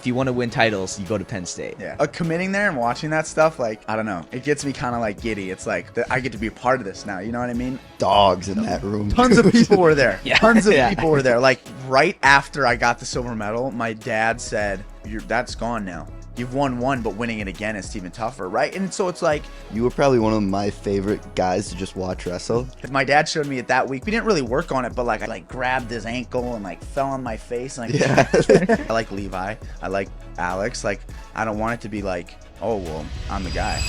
if you want to win titles, you go to Penn State. Yeah. Committing there and watching that stuff, like, I don't know. It gets me kind of like giddy. It's like I get to be a part of this now. You know what I mean? Dogs in that room. Tons of people were there. Yeah. Tons of people were there. Like right after I got the silver medal, my dad said, that's gone now. You've won one, but winning it again is even tougher, right? And so it's like... You were probably one of my favorite guys to just watch wrestle. If my dad showed me it that week, we didn't really work on it, but like I like grabbed his ankle and like fell on my face. And, like, Yeah. I like Levi. I like Alex. Like, I don't want it to be like, oh, well, I'm the guy.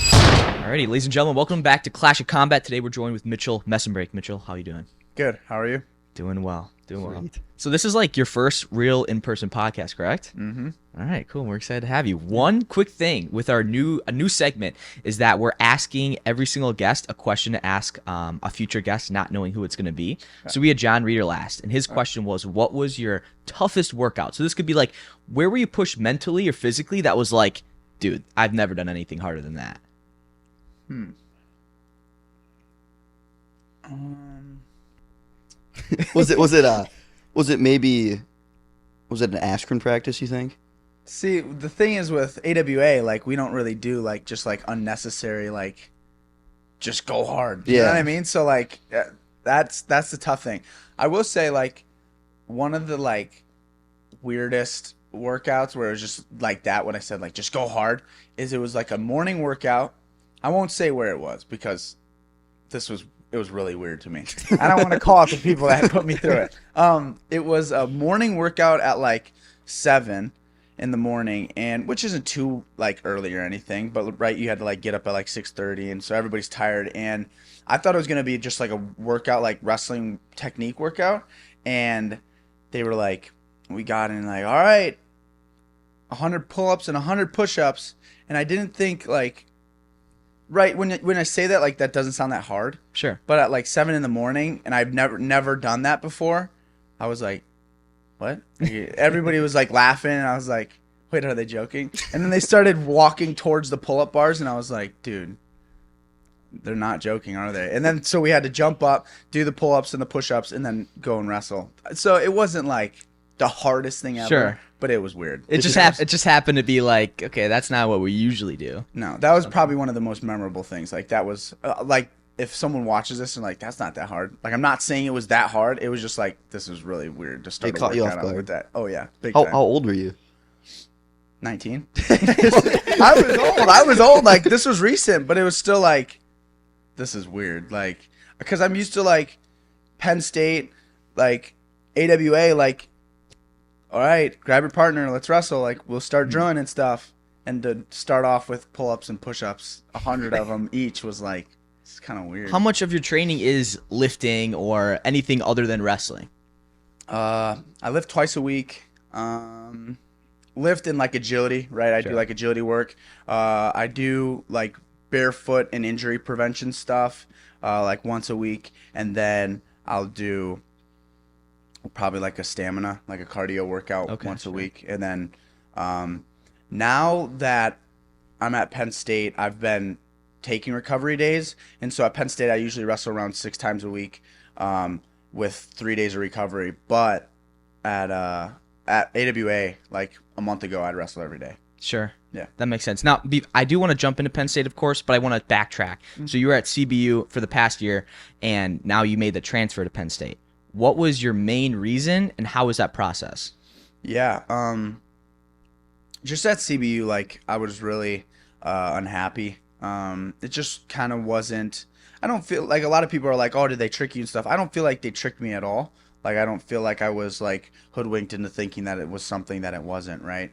Alrighty, ladies and gentlemen, welcome back to Clash of Combat. Today we're joined with Mitchell Mesenbrink. Mitchell, how you doing? Good. How are you? Doing well. Doing well. Sweet. So this is like your first real in-person podcast, correct? Mm-hmm. All right, cool. We're excited to have you. One quick thing with our new segment is that we're asking every single guest a question to ask a future guest, not knowing who it's going to be. So we had John Reeder last, and his question was, what was your toughest workout? So this could be like, where were you pushed mentally or physically that was like, dude, I've never done anything harder than that? Was it an Askren practice, you think? See, the thing is with AWA, like, we don't really do, like, just, like, unnecessary, like, just go hard. You know what I mean? So, like, that's the tough thing. I will say, like, one of the, like, weirdest workouts where it was just like that, when I said, like, just go hard, is it was, like, a morning workout. I won't say where it was because it was really weird to me. I don't want to call out the people that put me through it. It was a morning workout at, like, 7 in the morning, and which isn't too like early or anything, but right, you had to like get up at like 6:30, and so everybody's tired, and I thought it was gonna be just like a workout, like wrestling technique workout, and they were like, we got in like, all right, 100 pull-ups and 100 push-ups, and I didn't think like, right, when I say that, like, that doesn't sound that hard, Sure. but at like 7 in the morning, and I've never done that before, I was like, what? Everybody was like laughing, and I was like, wait, are they joking? And then they started walking towards the pull-up bars, and I was like, dude, they're not joking, are they? And then so we had to jump up, do the pull-ups and the push-ups, and then go and wrestle. So it wasn't like the hardest thing ever, Sure. but it was weird. It just happened to be like, okay, that's not what we usually do. No, that was probably one of the most memorable things. Like, that was like, if someone watches this and like, that's not that hard. Like, I'm not saying it was that hard. It was just like, this is really weird to start It a caught you off workout out guard. with that. Oh yeah, big How time. old were you? 19. I was old. Like, this was recent, but it was still like, this is weird. Like, because I'm used to like Penn State, like AWA, like, all right, grab your partner, let's wrestle. Like, we'll start drilling and stuff. And to start off with pull-ups and push-ups, 100 of them each, was like, it's kind of weird. How much of your training is lifting or anything other than wrestling? I lift twice a week. Lift in like agility, right? I do like agility work. I do like barefoot and injury prevention stuff, like once a week, and then I'll do probably like a stamina, like a cardio workout once a week, and then now that I'm at Penn State, I've been taking recovery days, and so at Penn State I usually wrestle around 6 times a week, with 3 days of recovery. But at AWA, like a month ago, I'd wrestle every day. Sure. Yeah. That makes sense. Now, I do want to jump into Penn State, of course, but I want to backtrack. So you were at CBU for the past year, and now you made the transfer to Penn State. What was your main reason, and how was that process? Yeah. Just at CBU, like, I was really unhappy. It just kind of wasn't. I don't feel like, a lot of people are like, oh, did they trick you and stuff? I don't feel like they tricked me at all. Like, I don't feel like I was like hoodwinked into thinking that it was something that it wasn't, right?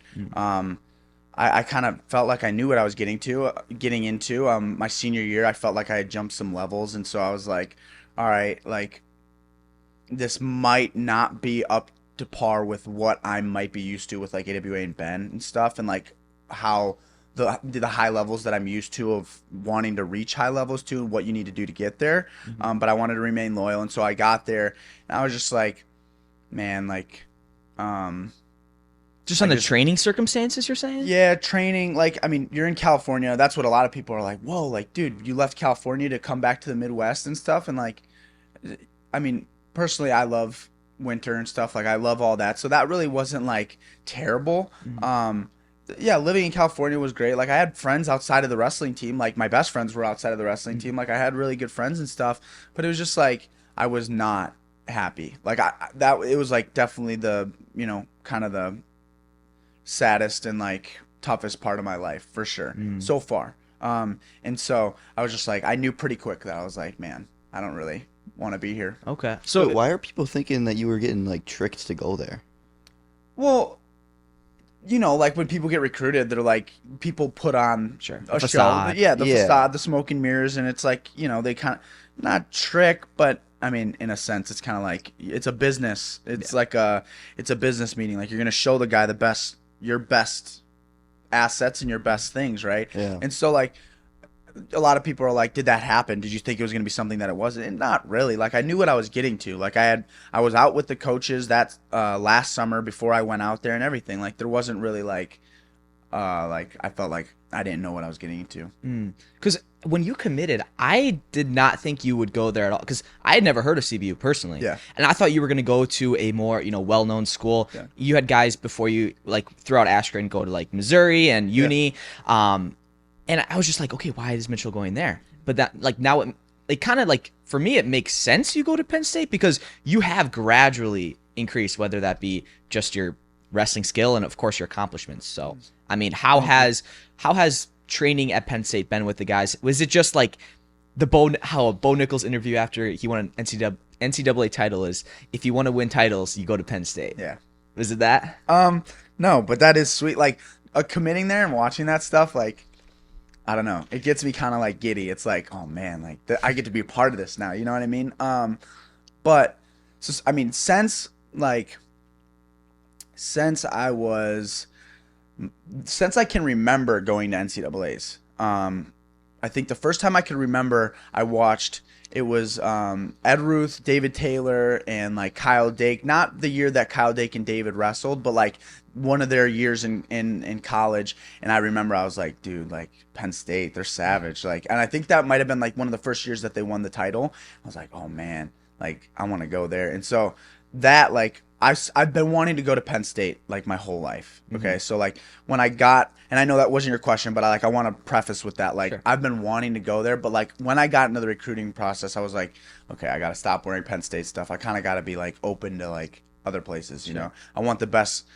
I kind of felt like I knew what I was getting into. My senior year, I felt like I had jumped some levels, and so I was like, all right, like, this might not be up to par with what I might be used to with like AWA and Ben and stuff, and like how the high levels that I'm used to of wanting to reach high levels to, and what you need to do to get there. But I wanted to remain loyal, and so I got there, and I was just like, man, like, Just on the training circumstances, you're saying? yeah, training. Like, I mean, you're in California. That's what a lot of people are like, whoa, like, dude, you left California to come back to the Midwest and stuff. And like, I mean, personally, I love winter and stuff. Like I love all that. So that really wasn't like terrible. Yeah, living in California was great. Like I had friends outside of the wrestling team. Like my best friends were outside of the wrestling team. Like I had really good friends and stuff. But it was just like I was not happy. Like it was like definitely the, kind of the saddest and like toughest part of my life for sure so far. And so I was just like, I knew pretty quick that I was like, man, I don't really want to be here. Okay. So So why are people thinking that you were getting like tricked to go there? Well, like when people get recruited, they're like, people put on Sure. a Facade. show. Yeah, the Yeah. facade, the smoke and mirrors, and it's like, they kind of, not trick, but I mean, in a sense, it's kind of like, it's a business. It's like it's a business meeting. Like you're going to show the guy your best assets and your best things, right? Yeah. And so like, a lot of people are like, did that happen? Did you think it was going to be something that it wasn't? And not really. Like I knew what I was getting to. Like I was out with the coaches that last summer before I went out there and everything. Like there wasn't really like I felt like I didn't know what I was getting into. because when you committed, I did not think you would go there at all. Because I had never heard of CBU personally. Yeah. And I thought you were going to go to a more, well-known school. Yeah. You had guys before you, like throughout Askren, go to like Missouri and Uni. And I was just like, okay, why is Mitchell going there? But that, like, now it kind of like, for me, it makes sense you go to Penn State because you have gradually increased, whether that be just your wrestling skill and of course your accomplishments. So, I mean, how has training at Penn State been with the guys? Was it just like how Bo Nichols' interview after he won an NCAA title is, if you want to win titles, you go to Penn State? Yeah. Was it that? No, but that is sweet. Like committing there and watching that stuff, like, I don't know. It gets me kind of like giddy. It's like, oh man, like I get to be a part of this now. You know what I mean? But so I mean, since I can remember going to NCAAs, I think the first time I could remember, I watched. It was Ed Ruth, David Taylor, and like Kyle Dake. Not the year that Kyle Dake and David wrestled, but like one of their years in college. And I remember I was like, dude, like Penn State, they're savage. Like, and I think that might have been like one of the first years that they won the title. I was like, oh man, like I want to go there. And so that like I've been wanting to go to Penn State like my whole life. Okay, so like when I got, and I know that wasn't your question, but I want to preface with that, like I've been wanting to go there, but like when I got into the recruiting process, I was like, okay, I got to stop wearing Penn State stuff. I kind of got to be like open to like other places, you know. I want the best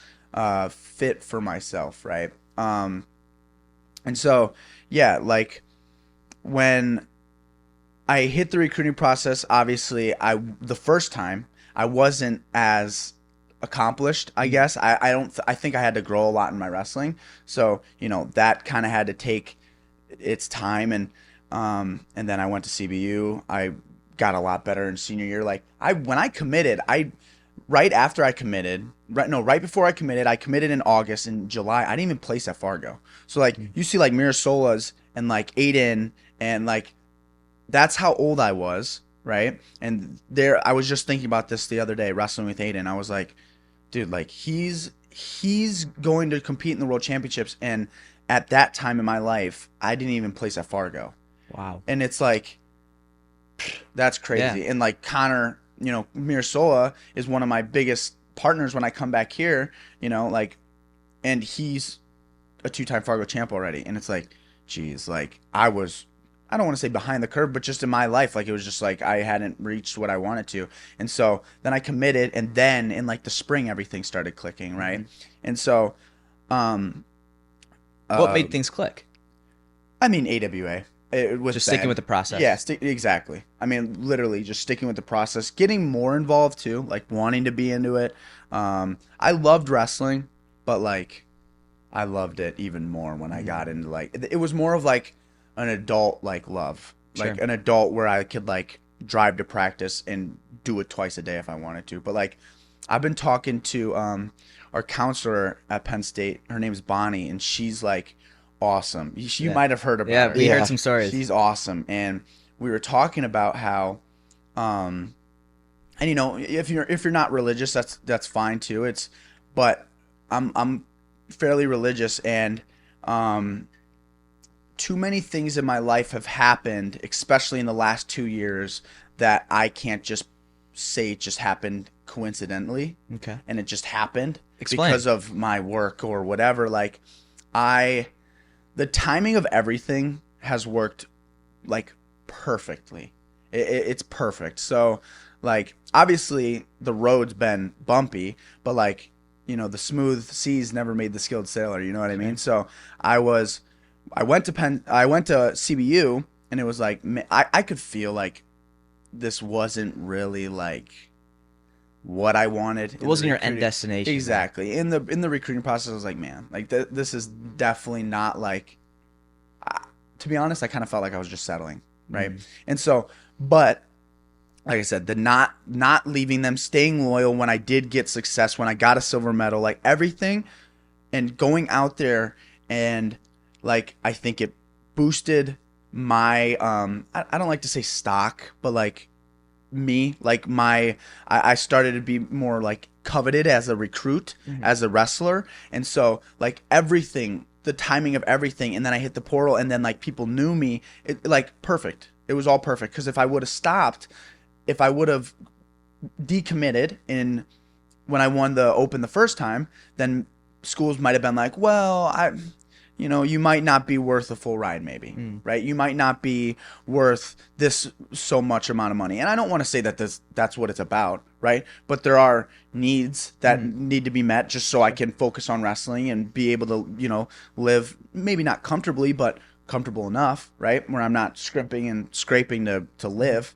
fit for myself, right? And so yeah, like when I hit the recruiting process, obviously the first time I wasn't as accomplished, I guess. I think I had to grow a lot in my wrestling. So, that kind of had to take its time, and then I went to CBU. I got a lot better in senior year. Like when I committed, right before I committed in August. In July, I didn't even place at Fargo. So like you see like Mirasola's and like Aiden, and like that's how old I was. Right. And I was just thinking about this the other day, wrestling with Aiden. I was like, dude, like he's going to compete in the world championships. And at that time in my life, I didn't even place at Fargo. Wow. And it's like, that's crazy. Yeah. And like Connor, Mirasola is one of my biggest partners when I come back here, like, and he's a 2-time Fargo champ already. And it's like, geez, like I don't want to say behind the curve, but just in my life, like it was just like I hadn't reached what I wanted to. And so then I committed, and then in like the spring, everything started clicking, right? And so what made things click? I mean, AWA. It was Just sticking with the process. Yeah, exactly. I mean, literally just sticking with the process, getting more involved too, like wanting to be into it. I loved wrestling, but like I loved it even more when I got into like, it was more of like an adult like love, like an adult where I could like drive to practice and do it twice a day if I wanted to. But like I've been talking to our counselor at Penn State. Her name's Bonnie, and she's like awesome. You might have heard about her. Yeah, we heard some stories. She's awesome. And we were talking about how and if you're not religious, that's fine too. But I'm fairly religious, and too many things in my life have happened, especially in the last 2 years, that I can't just say it just happened coincidentally. Okay. And it just happened Explain. because of my work or whatever. Like, the timing of everything has worked like perfectly. It's perfect. So, like, obviously the road's been bumpy, but like, you know, the smooth seas never made the skilled sailor. You know what I mean? So I went to CBU, and it was like, I could feel like this wasn't really like what I wanted. It wasn't your end destination. Exactly. In the recruiting process, I was like, man, like this is definitely not like. To be honest, I kind of felt like I was just settling, right? And so, but like I said, the not leaving them, staying loyal when I did get success, when I got a silver medal, like everything, and going out there, and like I think it boosted my I don't like to say stock, but like me, like I started to be more like coveted as a recruit, as a wrestler, and so like everything, the timing of everything, and then I hit the portal, and then like people knew me, it like perfect. It was all perfect, because if I would have stopped, if I would have decommitted when I won the Open the first time, then schools might have been like, well, you might not be worth a full ride, maybe, right? You might not be worth this so much amount of money. And I don't want to say that that's what it's about, right? But there are needs that need to be met just so I can focus on wrestling and be able to, live, maybe not comfortably, but comfortable enough, right? Where I'm not scrimping and scraping to live.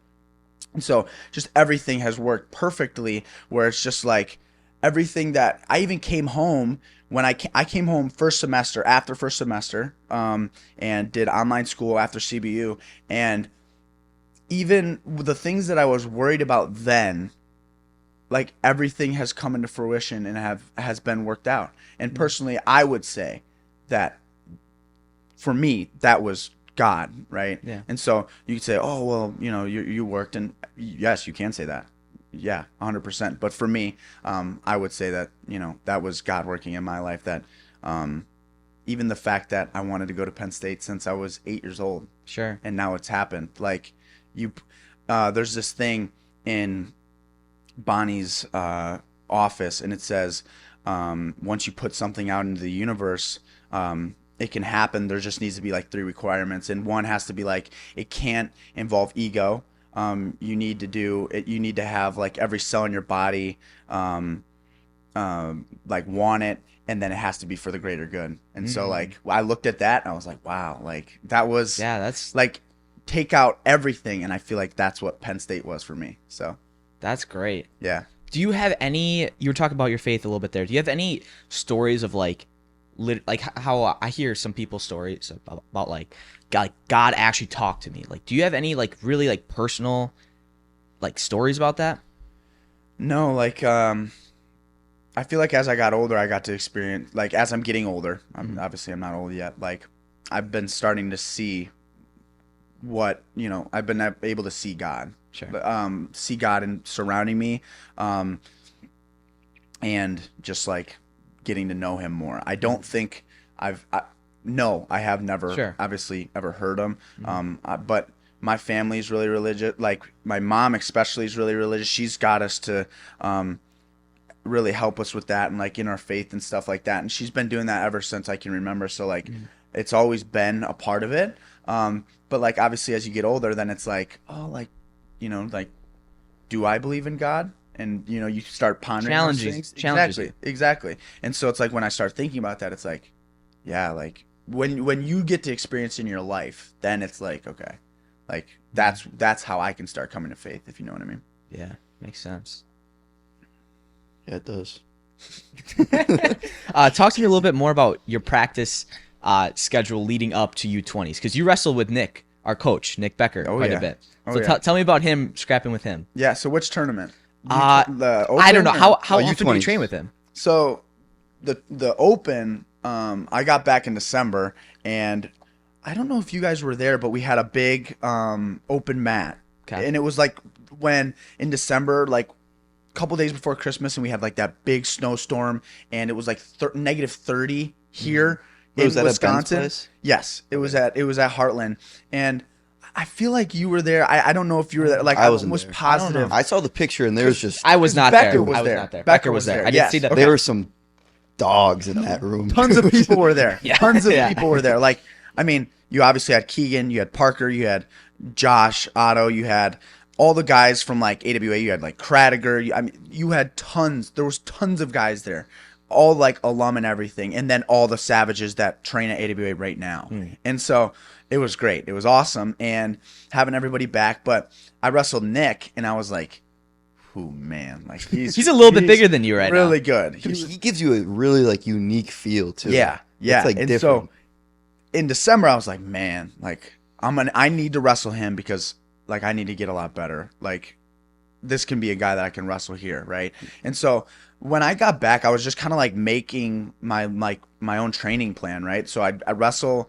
And so just everything has worked perfectly, where it's just like everything that I even came home when I came home after first semester, and did online school after CBU, and even the things that I was worried about then, like everything has come into fruition and has been worked out. And personally, I would say that for me, that was God, right? Yeah. And so you could say, oh, well, you worked, and yes, you can say that. Yeah, 100%. But for me, I would say that, that was God working in my life, that even the fact that I wanted to go to Penn State since I was 8 years old. Sure. And now it's happened. Like there's this thing in Bonnie's office, and it says, once you put something out into the universe, it can happen. There just needs to be like 3 requirements. And one has to be like, it can't involve ego. You need to have like every cell in your body like want it, and then it has to be for the greater good. And so like I looked at that and I was like, wow, like that was that's like take out everything, and I feel like that's what Penn State was for me. So that's great. Yeah. Do you have any? You were talking about your faith a little bit there. Do you have any stories of like how I hear some people's stories about like God actually talked to me? Like, do you have any like really like personal like stories about that? No, like I feel like as I got older, I got to experience, like as I'm getting older, obviously I'm not old yet, like I've been starting to see what, I've been able to see God. Sure. See God and surrounding me, and just like getting to know him more. I don't think I have never obviously ever heard him. But my family is really religious. Like my mom especially is really religious. She's got us to really help us with that, and like in our faith and stuff like that. And she's been doing that ever since I can remember. So like it's always been a part of it. But like obviously as you get older, then it's like, oh, like, like, do I believe in God? And you start pondering those things. Exactly. And so it's like when I start thinking about that, it's like, yeah, like when you get to experience in your life, then it's like, okay, like that's how I can start coming to faith, if you know what I mean. Yeah, makes sense. Yeah, it does. Talk to me a little bit more about your practice schedule leading up to U20s, because you wrestled with Nick, our coach, Nick Becker, quite a bit. So tell me about him, scrapping with him. Yeah. So which tournament? The Open, I don't know. How often do you train with him? So the Open, I got back in December, and I don't know if you guys were there, but we had a big open mat. Okay. And it was like when in December, like a couple days before Christmas, and we had like that big snowstorm, and it was like negative 30 here in was that Wisconsin. At Penn's place? Yes, it was at Heartland, and I feel like you were there. I don't know if you were there. Like I I wasn't was there. positive. I saw the picture and there was just I was not Becker there. was I was there. not there. Becker Becker was was there. there. I didn't Yes. see that. there were some dogs in that room. Tons of people were there. Yeah. Tons of Yeah. people were there. Like, I mean, you obviously had Keegan, you had Parker, you had Josh, Otto, you had all the guys from like AWA, you had like Kradiger. I mean, you had tons. There was tons of guys there, all like alum and everything, and then all the savages that train at AWA right now. And so it was great. It was awesome, and having everybody back. But I wrestled Nick, and I was like, "Ooh, man, like He's a little bit bigger than you right now. really good. He gives you a really like unique feel too. Yeah, yeah. It's like and different. so in December, I was like, man, like I need to wrestle him because like I need to get a lot better. Like this can be a guy that I can wrestle here, right? And so when I got back, I was just kind of like making my own training plan, right? So I'd wrestle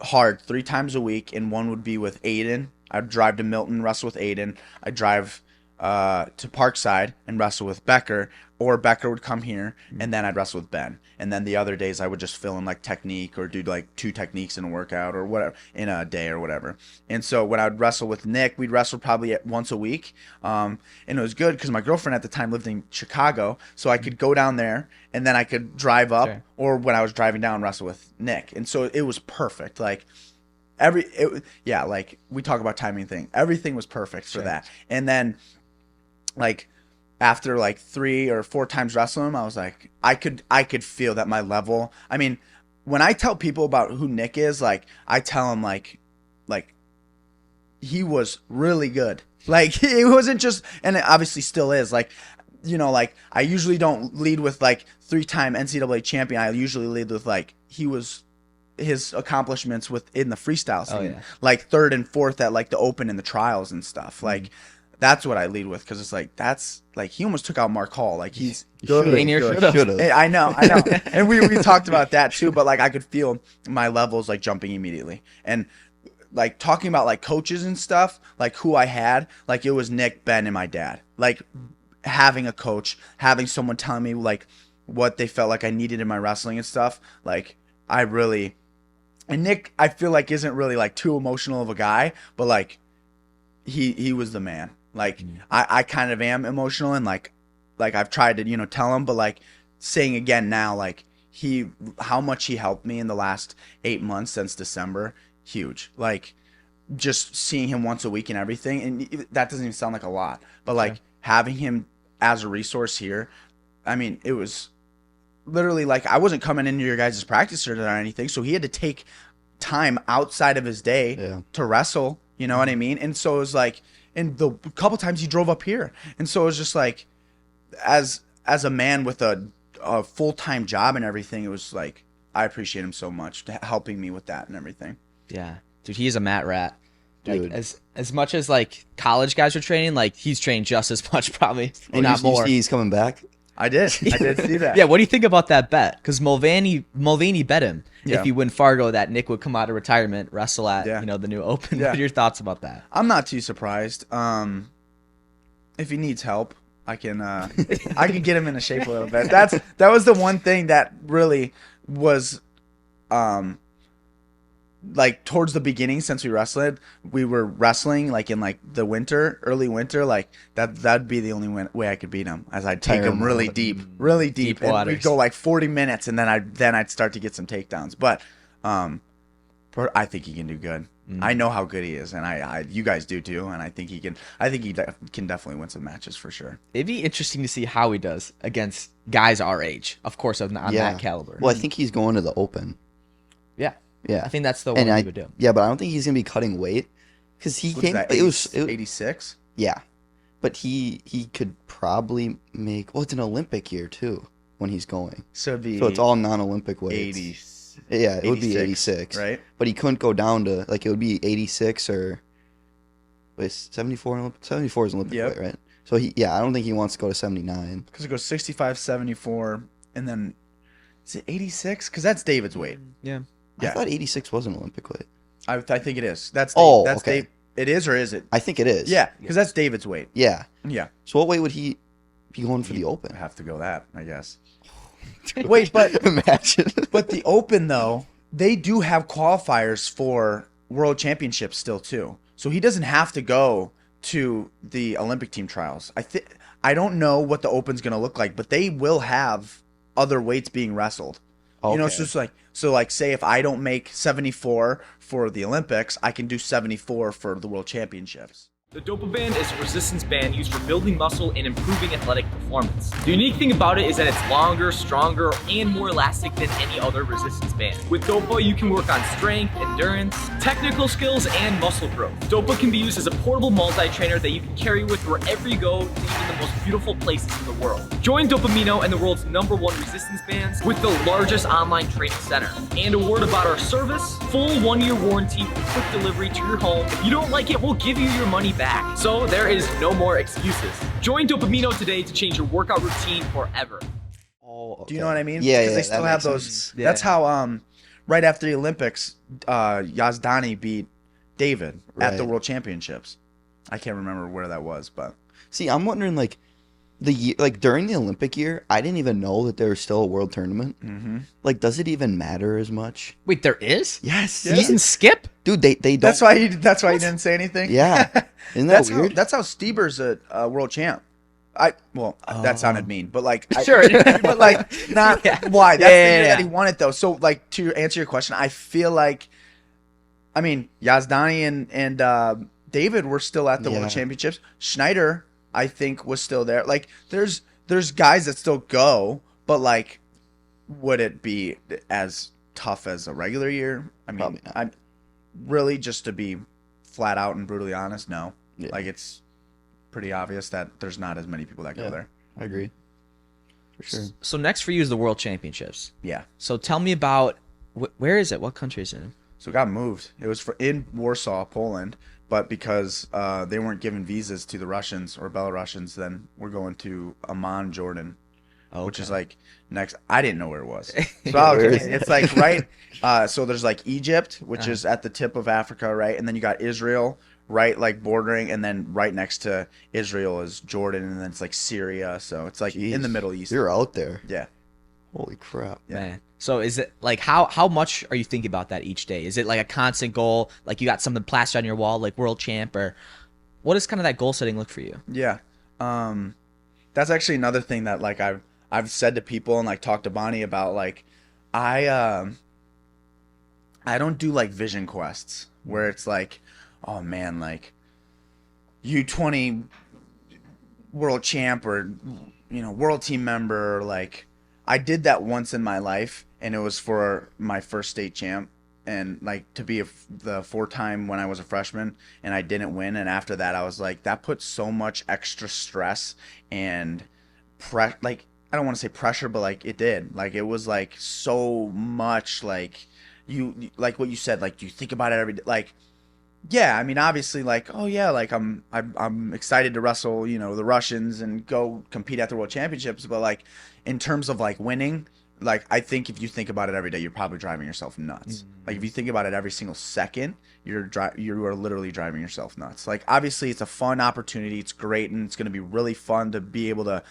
hard 3 times a week, and one would be with Aiden. I'd drive to Milton, wrestle with Aiden. I'd drive to Parkside and wrestle with Becker, or Becker would come here, and then I'd wrestle with Ben. And then the other days I would just fill in like technique or do like 2 techniques in a workout or whatever in a day or whatever. And so when I would wrestle with Nick, we'd wrestle probably once a week. And it was good because my girlfriend at the time lived in Chicago, so I could go down there and then I could drive up, Sure. or when I was driving down, wrestle with Nick. And so it was perfect. Like like we talk about timing thing. Everything was perfect for that. And then like after like 3 or 4 times wrestling him, I was like, I could feel that my level. I mean, when I tell people about who Nick is, like I tell them like he was really good. Like it wasn't just, and it obviously still is. Like, you know, like I usually don't lead with like 3-time NCAA champion. I usually lead with like his accomplishments within the freestyle scene, like 3rd and 4th at like the open and the trials and stuff. Like that's what I lead with, because it's like that's like he almost took out Mark Hall. Like he's good. Should've. I know, and we talked about that too. But like I could feel my levels like jumping immediately, and like talking about like coaches and stuff, like who I had, like it was Nick, Ben, and my dad. Like having a coach, having someone telling me like what they felt like I needed in my wrestling and stuff. Like I really. And Nick, I feel like isn't really like too emotional of a guy, but like he was the man. Like I kind of am emotional, and like I've tried to, you know, tell him, but like saying again now, like how much he helped me in the last 8 months since December, huge. Like just seeing him once a week and everything, and that doesn't even sound like a lot, but like having him as a resource here, I mean, it was literally like I wasn't coming into your guys' practice or anything, so he had to take time outside of his day to wrestle, you know what I mean? And so it was like, and the couple times he drove up here, and so it was just like as a man with a full-time job and everything, it was like I appreciate him so much to helping me with that and everything. Yeah, dude, he's a mat rat. Dude. Like, as much as like college guys are training, like he's trained just as much, probably, if And not you more. see he's coming back. I did see that. Yeah, what do you think about that bet? Because Mulvaney bet him Yeah. if he win Fargo that Nick would come out of retirement, wrestle at the new Open. Yeah. What are your thoughts about that? I'm not too surprised. If he needs help, I can get him into shape a little bit. That was the one thing that really was like towards the beginning, since we wrestled, we were wrestling like in like the winter, early winter, like that'd be the only way I could beat him, as I'd take him really deep, Deep and waters. we'd go like 40 minutes, and then I'd start to get some takedowns. But I think he can do good. I know how good he is, and you guys do too, and I think he can definitely win some matches for sure. It'd be interesting to see how he does against guys our age, of course, on that caliber. Well, I think he's going to the Open. Yeah. Yeah, I think that's the one he would do. Yeah, but I don't think he's gonna be cutting weight because he came. It was 86. Yeah, but he could probably make. Well, it's an Olympic year too when he's going. So it's all non-Olympic weights. 80. Yeah, it would be 86, right? But he couldn't go down to like it would be 86 or 74. 74 is Olympic weight, right? So I don't think he wants to go to 79 because it goes 65, 74, and then is it 86? Because that's David's weight. Yeah. I thought 86 was an Olympic weight. I think it is. That's okay. Dave. It is, or is it? I think it is. Yeah, because that's David's weight. Yeah. Yeah. So what weight would he be going for the Open? I have to go that, I guess. Wait, but imagine. But the Open though, they do have qualifiers for World Championships still too. So he doesn't have to go to the Olympic team trials. I don't know what the Open's going to look like, but they will have other weights being wrestled. You know, it's just like, say if I don't make 74 for the Olympics, I can do 74 for the World Championships. The DopamineO is a resistance band used for building muscle and improving athletic performance. The unique thing about it is that it's longer, stronger, and more elastic than any other resistance band. With Dopa, you can work on strength, endurance, technical skills, and muscle growth. Dopa can be used as a portable multi-trainer that you can carry with wherever you go to even the most beautiful places in the world. Join DopamineO and the world's #1 resistance bands with the largest online training center. And a word about our service, full 1-year warranty with quick delivery to your home. If you don't like it, we'll give you your money back. So there is no more excuses. Join DopamineO today to change your workout routine forever. Oh, okay. Do you know what I mean? Yeah, Because they still have those. sense. Yeah. That's how right after the Olympics, Yazdani beat David at the Right. World Championships. I can't remember where that was, but See, I'm wondering, like, during the Olympic year, I didn't even know that there was still a world tournament. mm-hmm. Like, does it even matter as much? Wait, there is? Yes. You can skip? Dude, they don't. That's why you didn't say anything. Yeah. Isn't that weird? That's how Steber's a world champ. That sounded mean, but like Sure. but like not Yeah. why. That's Yeah, the year yeah, that he yeah. won it though. So like to answer your question, I feel like, I mean, Yazdani and David were still at the Yeah. World Championships. Schneider, I think, was still there. Like there's guys that still go, but like, would it be as tough as a regular year? I mean, Probably not. I'm really, just to be flat out and brutally honest, no. Yeah. Like it's pretty obvious that there's not as many people that go Yeah. there. I agree. For sure. So next for you is the World Championships. Yeah. So tell me about where is it? What country is it in? So it got moved. It was in Warsaw, Poland, but because they weren't giving visas to the Russians or Belarusians, then we're going to Amman, Jordan, which is like next. I didn't know where it was. So Where is it's like right. So there's like Egypt, which is at the tip of Africa, right, and then you got Israel, right, like bordering, and then right next to Israel is Jordan, and then it's like Syria. So it's like in the Jeez. Middle East. You're out there. Yeah. Holy crap. Yeah. Man. So is it like how much are you thinking about that each day? Is it like a constant goal? Like you got something plastered on your wall, like world champ, or what does kind of that goal setting look for you? Yeah. That's actually another thing that like I've said to people and like talked to Bonnie about. Like I don't do like vision quests where it's like, oh man, like U20 world champ or world team member. Or like I did that once in my life, and it was for my first state champ, and like to be the 4-time when I was a freshman, and I didn't win. And after that, I was like, that put so much extra stress and like I don't want to say pressure, but like it did. Like it was like so much like you like what you said, like you think about it every day. Like yeah, I mean obviously like oh yeah, like I'm excited to wrestle the Russians and go compete at the World Championships, but like in terms of like winning, like I think if you think about it every day, you're probably driving yourself nuts. Like if you think about it every single second, you are literally driving yourself nuts. Like obviously it's a fun opportunity, it's great, and it's going to be really fun to be able to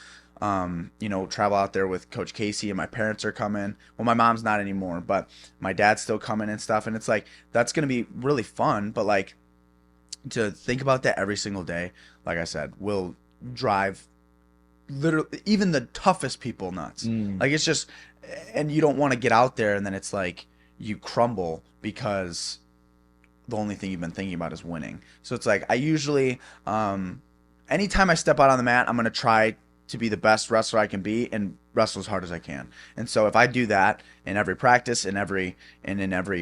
travel out there with Coach Casey, and my parents are coming. Well, my mom's not anymore, but my dad's still coming and stuff. And it's like, that's going to be really fun. But like to think about that every single day, like I said, will drive literally even the toughest people nuts. Like it's just, and you don't want to get out there and then it's like you crumble because the only thing you've been thinking about is winning. So it's like, I usually, anytime I step out on the mat, I'm going to try to be the best wrestler I can be and wrestle as hard as I can. And so if I do that in every practice, in every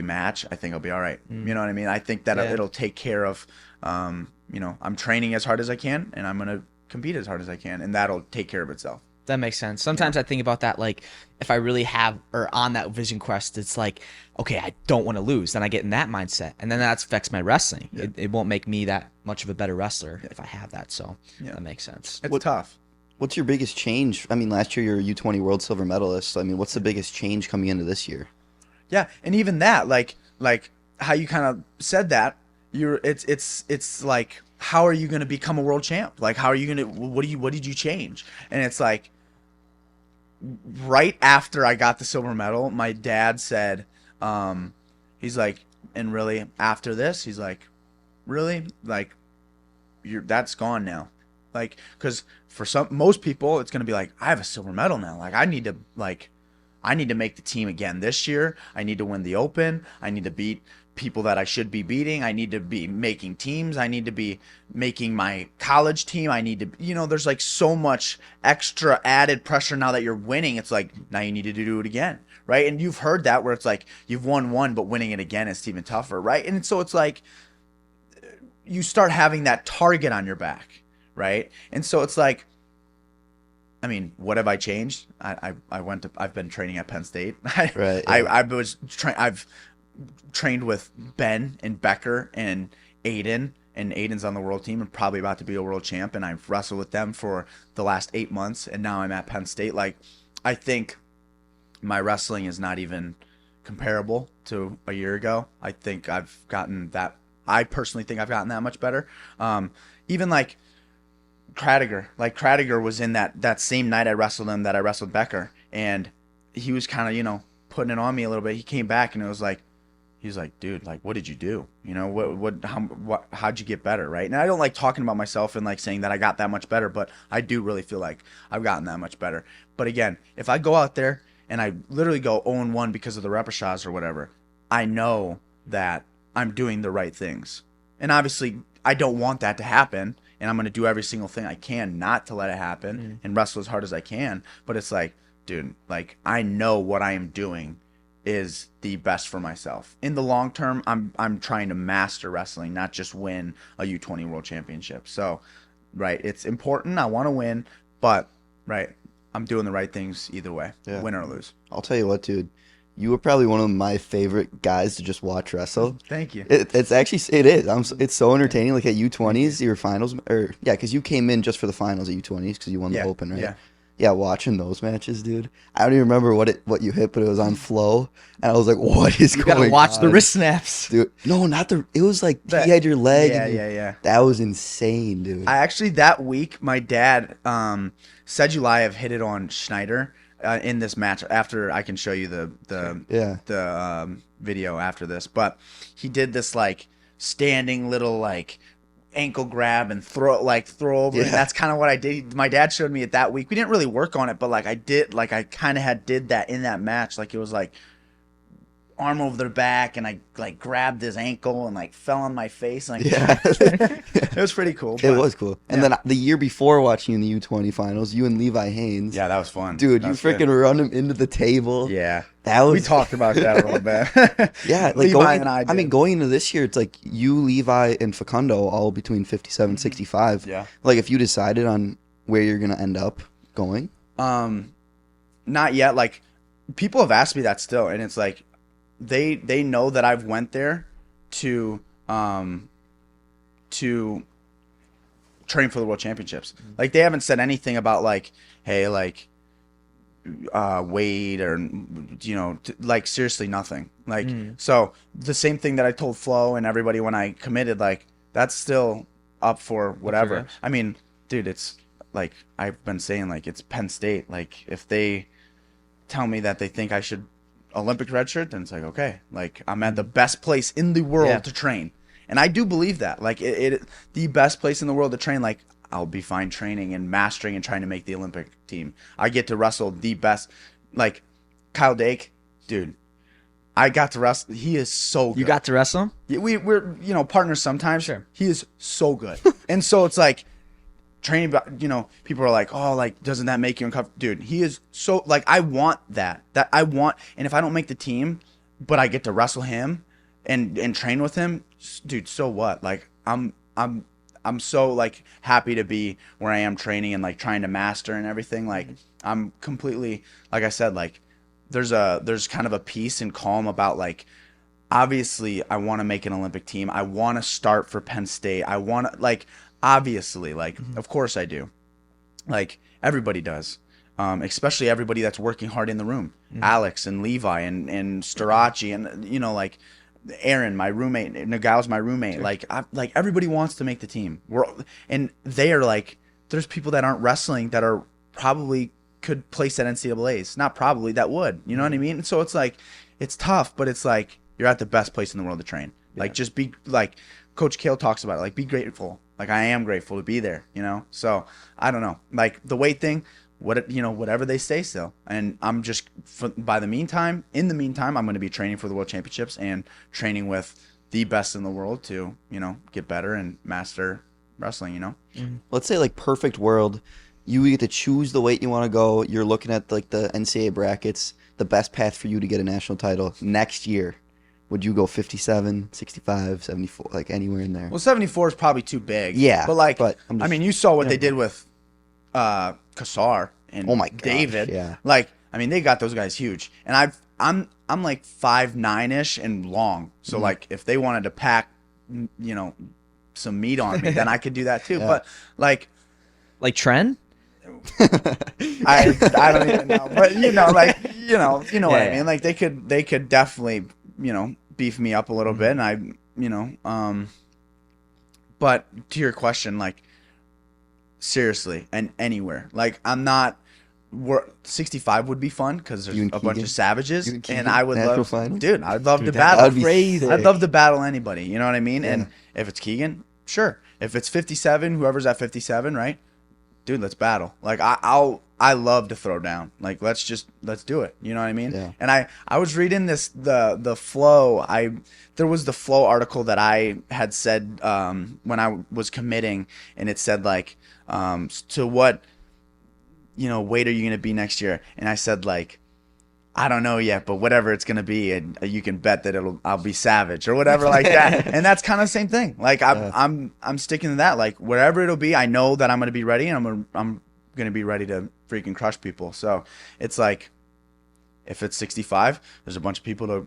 match, I think I'll be all right. You know what I mean? I think that it'll take care of, I'm training as hard as I can, and I'm going to compete as hard as I can, and that'll take care of itself. That makes sense. Sometimes I think about that, like if I really have or on that vision quest, it's like, okay, I don't want to lose. Then I get in that mindset, and then that affects my wrestling. Yeah. It won't make me that much of a better wrestler if I have that. So that makes sense. It's tough. What's your biggest change? I mean, last year you're a U20 world silver medalist. I mean, what's the biggest change coming into this year? Yeah, and even that, like how you kind of said that, it's like, how are you going to become a world champ? Like, how are you going to, what did you change? And it's like, right after I got the silver medal, my dad said, he's like, and really after this, he's like, really, like, that's gone now. Like, because for most people, it's gonna be like, I have a silver medal now. Like, I need to make the team again this year. I need to win the Open. I need to beat people that I should be beating. I need to be making teams. I need to be making my college team. I need to, there's like so much extra added pressure now that you're winning. It's like, now you need to do it again, right? And you've heard that where it's like, you've won one, but winning it again is even tougher, right? And so it's like, you start having that target on your back, right? And so it's like, I mean, what have I changed? I've been training at Penn State. Right. Yeah. I've trained with Ben and Becker and Aiden, and Aiden's on the world team and probably about to be a world champ. And I've wrestled with them for the last 8 months, and now I'm at Penn State. Like, I think my wrestling is not even comparable to a year ago. I think I've gotten that. I personally think I've gotten that much better. Even like Cradiger was in that same night I wrestled him that I wrestled Becker, and he was kind of, putting it on me a little bit. He came back and it was like, he was like, dude, like, what did you do? How'd you get better? Right. And I don't like talking about myself and like saying that I got that much better, but I do really feel like I've gotten that much better. But again, if I go out there and I literally go 0-1 because of the repechage or whatever, I know that I'm doing the right things. And obviously I don't want that to happen. And I'm going to do every single thing I can not to let it happen and wrestle as hard as I can. But it's like, dude, like, I know what I am doing is the best for myself. In the long term, I'm trying to master wrestling, not just win a U20 World Championship. So, right, it's important. I want to win, but, right, I'm doing the right things either way, win or lose. I'll tell you what, dude. You were probably one of my favorite guys to just watch wrestle. Thank you. It's actually, it is. It's so entertaining. Like at U20s, your finals, because you came in just for the finals at U20s because you won the Open, right? Yeah, watching those matches, dude. I don't even remember what you hit, but it was on flow, and I was like, "What is going on?" You gotta watch the wrist snaps, dude. No, not the. It was like he had your leg. Yeah. That was insane, dude. I actually that week, my dad, Sedulayev hit it on Schneider in this match. After I can show you the video after this, but he did this like standing little like ankle grab and throw over. And that's kind of what I did. My dad showed me it that week. We didn't really work on it, but like I kind of did that in that match. Like it was like arm over their back, and I like grabbed his ankle and like fell on my face. Like, it was pretty cool. It was cool. And then the year before watching in the U20 finals, you and Levi Haynes. Yeah, that was fun. Dude, you freaking run him into the table. Yeah. We talked about that a little bit. Yeah, like Levi and I did. I mean, going into this year, it's like you, Levi, and Facundo all between 57, 65. Yeah. Like if you decided on where you're going to end up going? Not yet. Like people have asked me that still, and it's like they know that I've went there to train for the World Championships. Like they haven't said anything about like, hey, like weight or like seriously nothing. Like so the same thing that I told Flo and everybody when I committed, like that's still up for whatever. I mean, dude, it's like I've been saying, like it's Penn State. Like if they tell me that they think I should Olympic redshirt, then it's like, okay, like I'm at the best place in the world to train. And I do believe that, like it the best place in the world to train. Like I'll be fine training and mastering and trying to make the Olympic team. I get to wrestle the best. Like Kyle Dake, dude, I got to wrestle. He is so good. You got to wrestle him? Yeah, we're partners sometimes. Sure. He is so good. And so it's like training, people are like, oh, like, doesn't that make you uncomfortable? Dude, he is so, like, I want that. And if I don't make the team, but I get to wrestle him and train with him, dude, so what? Like, I'm so, like, happy to be where I am training and, like, trying to master and everything. Like, I'm completely, like I said, like, there's kind of a peace and calm about, like, obviously, I want to make an Olympic team. I want to start for Penn State. I want to, like, obviously, like, of course I do. Like, everybody does. Especially everybody that's working hard in the room. Alex and Levi and Starachi and, like, Aaron, my roommate, Nagal's my roommate. Sure. Like everybody wants to make the team. And they are like, there's people that aren't wrestling that are probably could place at NCAAs. Not probably, that would. You know what I mean? And so it's like, it's tough, but it's like, you're at the best place in the world to train. Like, just be like, Coach Kale talks about it. Like, be grateful. Like, I am grateful to be there, you know? So, I don't know. Like, the weight thing, whatever they say still. And I'm just, in the meantime, I'm going to be training for the World Championships and training with the best in the world to, you know, get better and master wrestling, you know? Let's say, like, perfect world. You get to choose the weight you want to go. You're looking at, like, the NCAA brackets, the best path for you to get a national title next year. Would you go 57, 65, 74, like anywhere in there? Well, 74 is probably too big. Yeah. But, like, I mean, you saw what they did with Kassar and oh my gosh, David. Yeah. Like, I mean, they got those guys huge. And I'm like 5'9"-ish and long. So, like, if they wanted to pack, you know, some meat on me, then I could do that too. Yeah. But, like Tren? I don't even know. But, you know, like, you know what I mean? Like, they could definitely, you know, beef me up a little bit. And I, you know, but to your question, like, seriously, and anywhere. Like, I'm not. 65 would be fun because there's a bunch of savages, and I would love, dude. I'd love to battle. That'd be crazy. I'd love to battle anybody. You know what I mean? Yeah. And if it's Keegan, sure. If it's 57, whoever's at 57, right? Dude, let's battle. Like, I love to throw down. Like, let's do it. You know what I mean? Yeah. And I was reading this the flow. There was the flow article that I had said when I was committing, and it said like to what, you know, weight are you going to be next year? And I said, like, I don't know yet, but whatever it's going to be, and you can bet that I'll be savage or whatever like that. And that's kind of the same thing. Like, I'm sticking to that. Like, wherever it'll be, I know that I'm going to be ready, and I'm going to be ready to freaking crush people. So it's like, if it's 65, there's a bunch of people to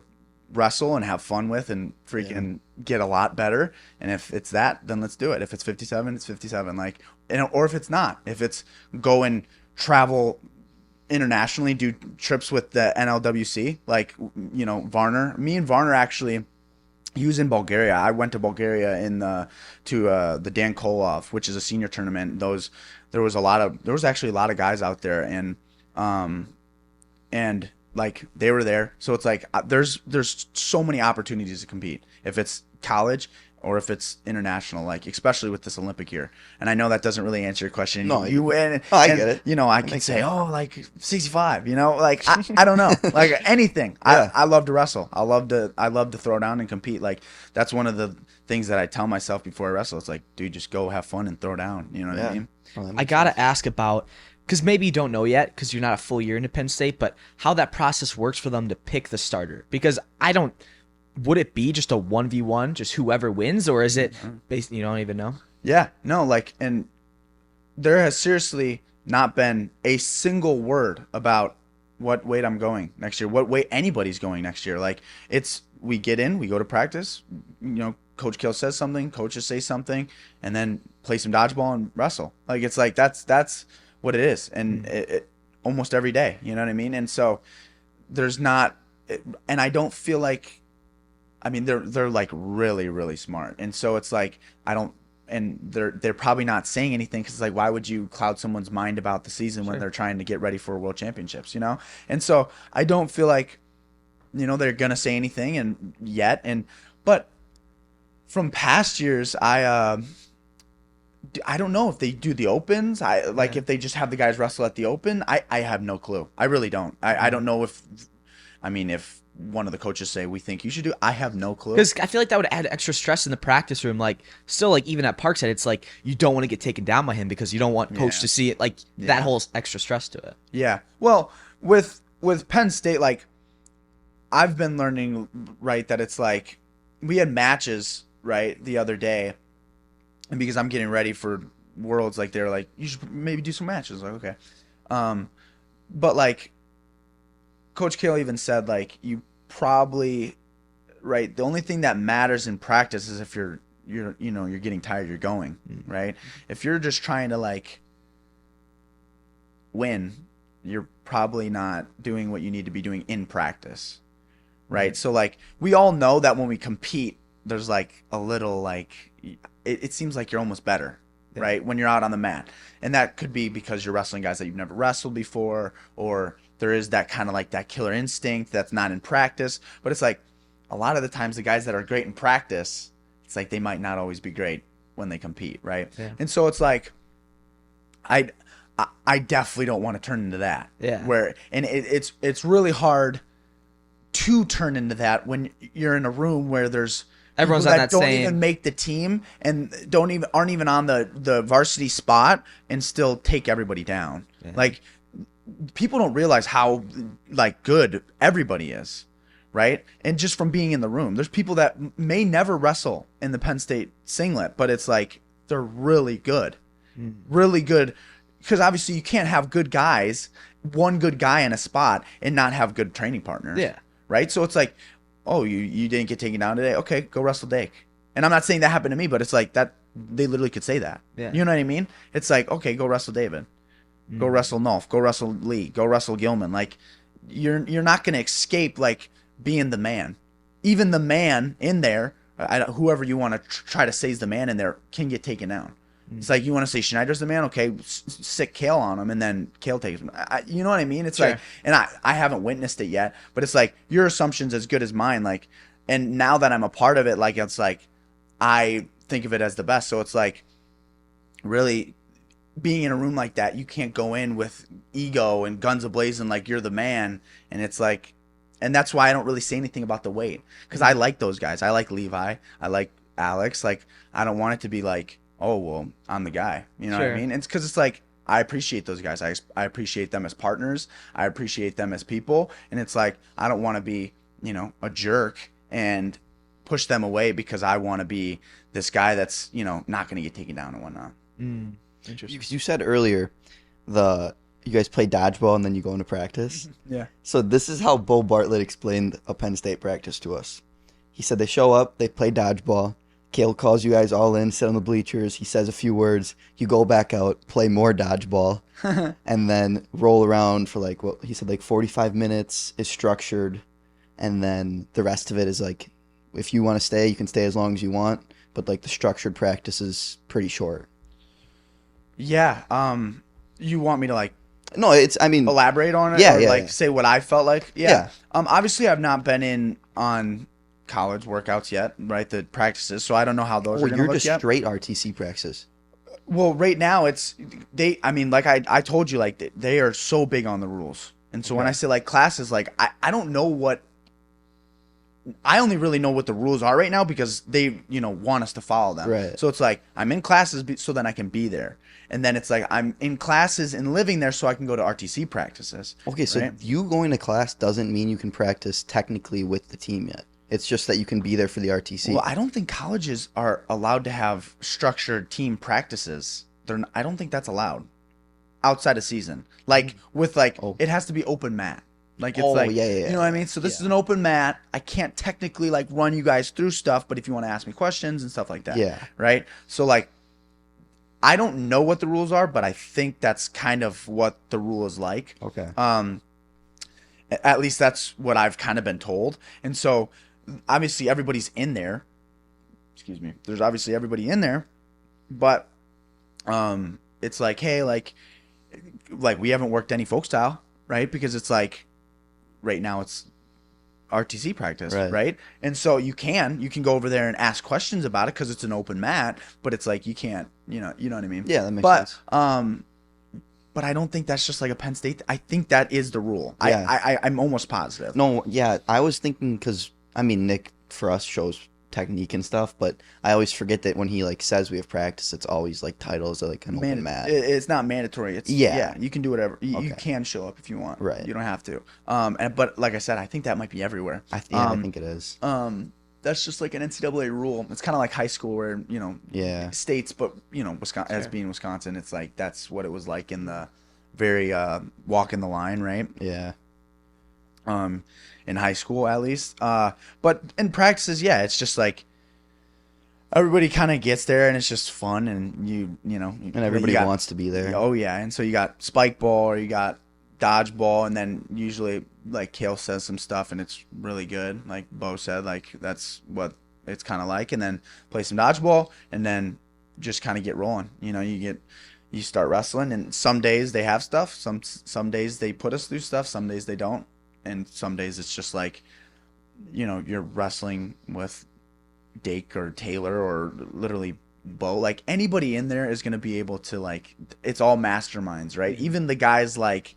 wrestle and have fun with and freaking get a lot better. And if it's that, then let's do it. If it's 57, it's 57. Like, or if it's not, if it's go and travel internationally, do trips with the NLWC, like, you know, me and Varner actually, he was in Bulgaria. I went to Bulgaria to the Dan Kolov, which is a senior tournament. There was actually a lot of guys out there, and like, they were there. So it's like, there's so many opportunities to compete, if it's college or if it's international, like, especially with this Olympic year. And I know that doesn't really answer your question. No, I get it. You know, I can say, like 65, you know, like, I don't know, like, anything. Yeah. I love to wrestle. I love to throw down and compete. Like, that's one of the things that I tell myself before I wrestle. It's like, dude, just go have fun and throw down. You know what I mean? I got to ask about, because maybe you don't know yet because you're not a full year into Penn State, but how that process works for them to pick the starter. Because would it be just a 1v1, just whoever wins, or is it based, you don't even know? Yeah, no, like, and there has seriously not been a single word about what weight I'm going next year, what weight anybody's going next year. Like, we get in, we go to practice, you know, Coach Kill says something, coaches say something, and then play some dodgeball and wrestle. Like, it's like, that's what it is. And it almost every day, you know what I mean? And so there's not, and I don't feel like, I mean, they're like really, really smart. And so it's like, and they're probably not saying anything because it's like, why would you cloud someone's mind about the season when they're trying to get ready for World Championships, you know? And so I don't feel like, you know, they're going to say anything but from past years, I don't know if they do the opens. If they just have the guys wrestle at the open, I have no clue. I really don't. I don't know if one of the coaches say we think you should do. I have no clue. Because I feel like that would add extra stress in the practice room. Like, still, like, even at Parkside, it's like you don't want to get taken down by him because you don't want coach to see it. Like, that whole extra stress to it. Yeah. Well, with Penn State, like, I've been learning, right, that it's like we had matches, right, the other day, and because I'm getting ready for Worlds, like, they're like, you should maybe do some matches. Like, okay. But, like, Coach Kale even said, like, you probably, right, the only thing that matters in practice is if you're getting tired, you're going, right? If you're just trying to, like, win, you're probably not doing what you need to be doing in practice, right? So, like, we all know that when we compete, there's, like, a little, like, it seems like you're almost better, right, when you're out on the mat. And that could be because you're wrestling guys that you've never wrestled before, or there is that kind of like that killer instinct that's not in practice. But it's like a lot of the times the guys that are great in practice, it's like they might not always be great when they compete, right? Yeah. And so it's like I definitely don't want to turn into that. Yeah. It's really hard to turn into that when you're in a room where there's Everyone's people on that that don't same- even make the team and aren't even on the varsity spot and still take everybody down. Yeah. Like, people don't realize how like good everybody is, right? And just from being in the room, there's people that may never wrestle in the Penn State singlet, but it's like they're really good, really good. Because obviously you can't have good guys, one good guy in a spot, and not have good training partners. Yeah. Right. So it's like, oh, you didn't get taken down today. Okay, go wrestle Dake. And I'm not saying that happened to me, but it's like that they literally could say that. Yeah. You know what I mean? It's like, okay, go wrestle David. Go wrestle Nolf. Go wrestle Lee. Go wrestle Gilman. Like, you're not gonna escape like being the man. Even the man in there, whoever you want to try to say is the man in there, can get taken down. It's like, you want to say Schneider's the man, okay, sick Kale on him, and then Kale takes him. You know what I mean? It's Sure. like, and I haven't witnessed it yet, but it's like your assumption's as good as mine. Like, and now that I'm a part of it, like, it's like I think of it as the best. So it's like, really being in a room like that, you can't go in with ego and guns a-blazing like you're the man. And it's like, and that's why I don't really say anything about the weight, because I like those guys. I like Levi. I like Alex. Like, I don't want it to be like, oh, well, I'm the guy. You know what I mean? It's because it's like, I appreciate those guys. I appreciate them as partners. I appreciate them as people. And it's like, I don't want to be, a jerk and push them away because I want to be this guy that's, not going to get taken down and whatnot. Interesting. You said earlier you guys play dodgeball and then you go into practice. Yeah. So this is how Bo Bartlett explained a Penn State practice to us. He said they show up, they play dodgeball. Kale calls you guys all in, sit on the bleachers. He says a few words. You go back out, play more dodgeball, and then roll around for like, what he said, like 45 minutes is structured. And then the rest of it is like, if you want to stay, you can stay as long as you want. But like the structured practice is pretty short. Yeah. You want me to like No, elaborate on it? Yeah, or yeah, like yeah. say what I felt like? Yeah. Obviously I've not been in on college workouts yet, right? The practices. So I don't know how those are going to you're look just yet. straight RTC practices. Well, right now like I told you, like they are so big on the rules. And so when I say like classes, like I don't know I only really know what the rules are right now because they, want us to follow them. Right. So it's like I'm in classes so then I can be there. And then it's like I'm in classes and living there so I can go to RTC practices. Okay, so right? you going to class doesn't mean you can practice technically with the team yet. It's just that you can be there for the RTC. Well, I don't think colleges are allowed to have structured team practices. I don't think that's allowed outside of season. Like with it has to be open mat. Like it's yeah. You know what I mean? So this is an open mat. I can't technically like run you guys through stuff, but if you want to ask me questions and stuff like that. Yeah. Right? So like I don't know what the rules are, but I think that's kind of what the rule is like. Okay. At least that's what I've kind of been told. And so obviously everybody's in there. Excuse me. There's obviously everybody in there, but it's like, hey, like we haven't worked any folk style, right? Because it's like right now it's RTC practice, right? And so you can go over there and ask questions about it because it's an open mat, but it's like you can't, you know what I mean? Yeah, that makes sense. But I don't think that's just like a Penn State. I think that is the rule. Yeah. I'm almost positive. No, yeah, I was thinking because Nick for us shows technique and stuff, but I always forget that when he like says we have practice, it's always like titles like an open mat. It's not mandatory. It's you can do whatever. You can show up if you want. Right. You don't have to. But like I said, I think that might be everywhere. I think it is. That's just like an NCAA rule. It's kind of like high school where, states, but, Wisconsin, as being Wisconsin, it's like that's what it was like in the very walking the line, right? Yeah. In high school, at least. But in practices, it's just like everybody kind of gets there and it's just fun and and everybody wants to be there. Oh, yeah. And so you got spike ball or you got dodgeball, and then usually like Kale says some stuff and it's really good, like Bo said, like that's what it's kind of like, and then play some dodgeball and then just kind of get rolling. You start wrestling, and some days they have stuff, some days they put us through stuff, some days they don't, and some days it's just like you're wrestling with Dake or Taylor or literally Bo, like anybody in there is going to be able to, like, it's all masterminds, right? Even the guys like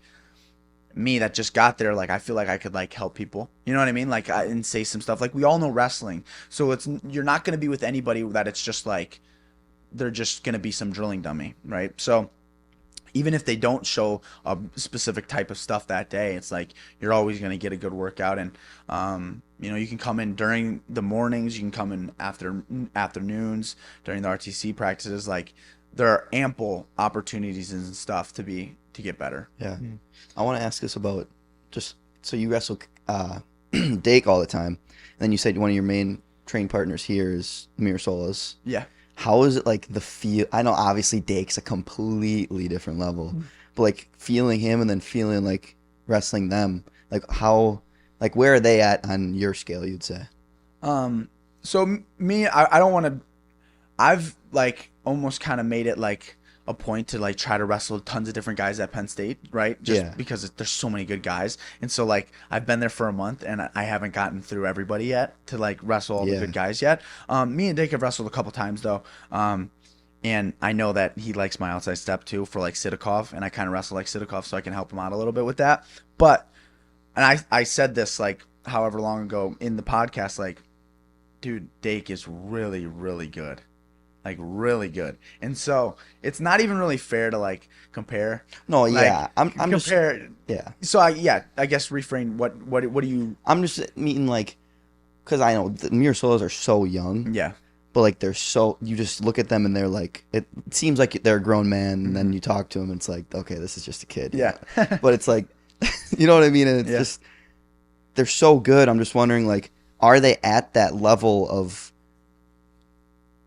me that just got there, like I feel like I could like help people, you know what I mean, like and say some stuff. Like we all know wrestling, so you're not going to be with anybody that it's just like they're just going to be some drilling dummy, right? So even if they don't show a specific type of stuff that day, it's like you're always going to get a good workout. And you know, you can come in during the mornings, you can come in afternoons during the RTC practices. Like there are ample opportunities and stuff to get better. Yeah. I want to ask us about, just so you wrestle Dake all the time, and then you said one of your main training partners here is Mirasola's. Yeah. How is it like the feel? I know obviously Dake's a completely different level, but like feeling him and then feeling like wrestling them, like how, like where are they at on your scale, you'd say? So me, I don't want to, I've like almost kind of made it like a point to like try to wrestle tons of different guys at Penn State, right? Just because there's so many good guys. And so like I've been there for a month and I haven't gotten through everybody yet to like wrestle all the good guys yet. Me and Dake have wrestled a couple times though. And I know that he likes my outside step too for like Sidakov, and I kind of wrestle like Sidakov so I can help him out a little bit with that. But, and I said this like however long ago in the podcast, like, dude, Dake is really, really good. Like really good. And so it's not even really fair to like compare. No, like, yeah. I'm compare. just, yeah. So I guess reframe what do you? I'm just meaning like, because I know the Mirasolas are so young. Yeah. But like they're so, you just look at them and they're like, it seems like they're a grown man, and then you talk to them and it's like, okay, this is just a kid. Yeah. But it's like, you know what I mean? And it's just, they're so good. I'm just wondering, like, are they at that level of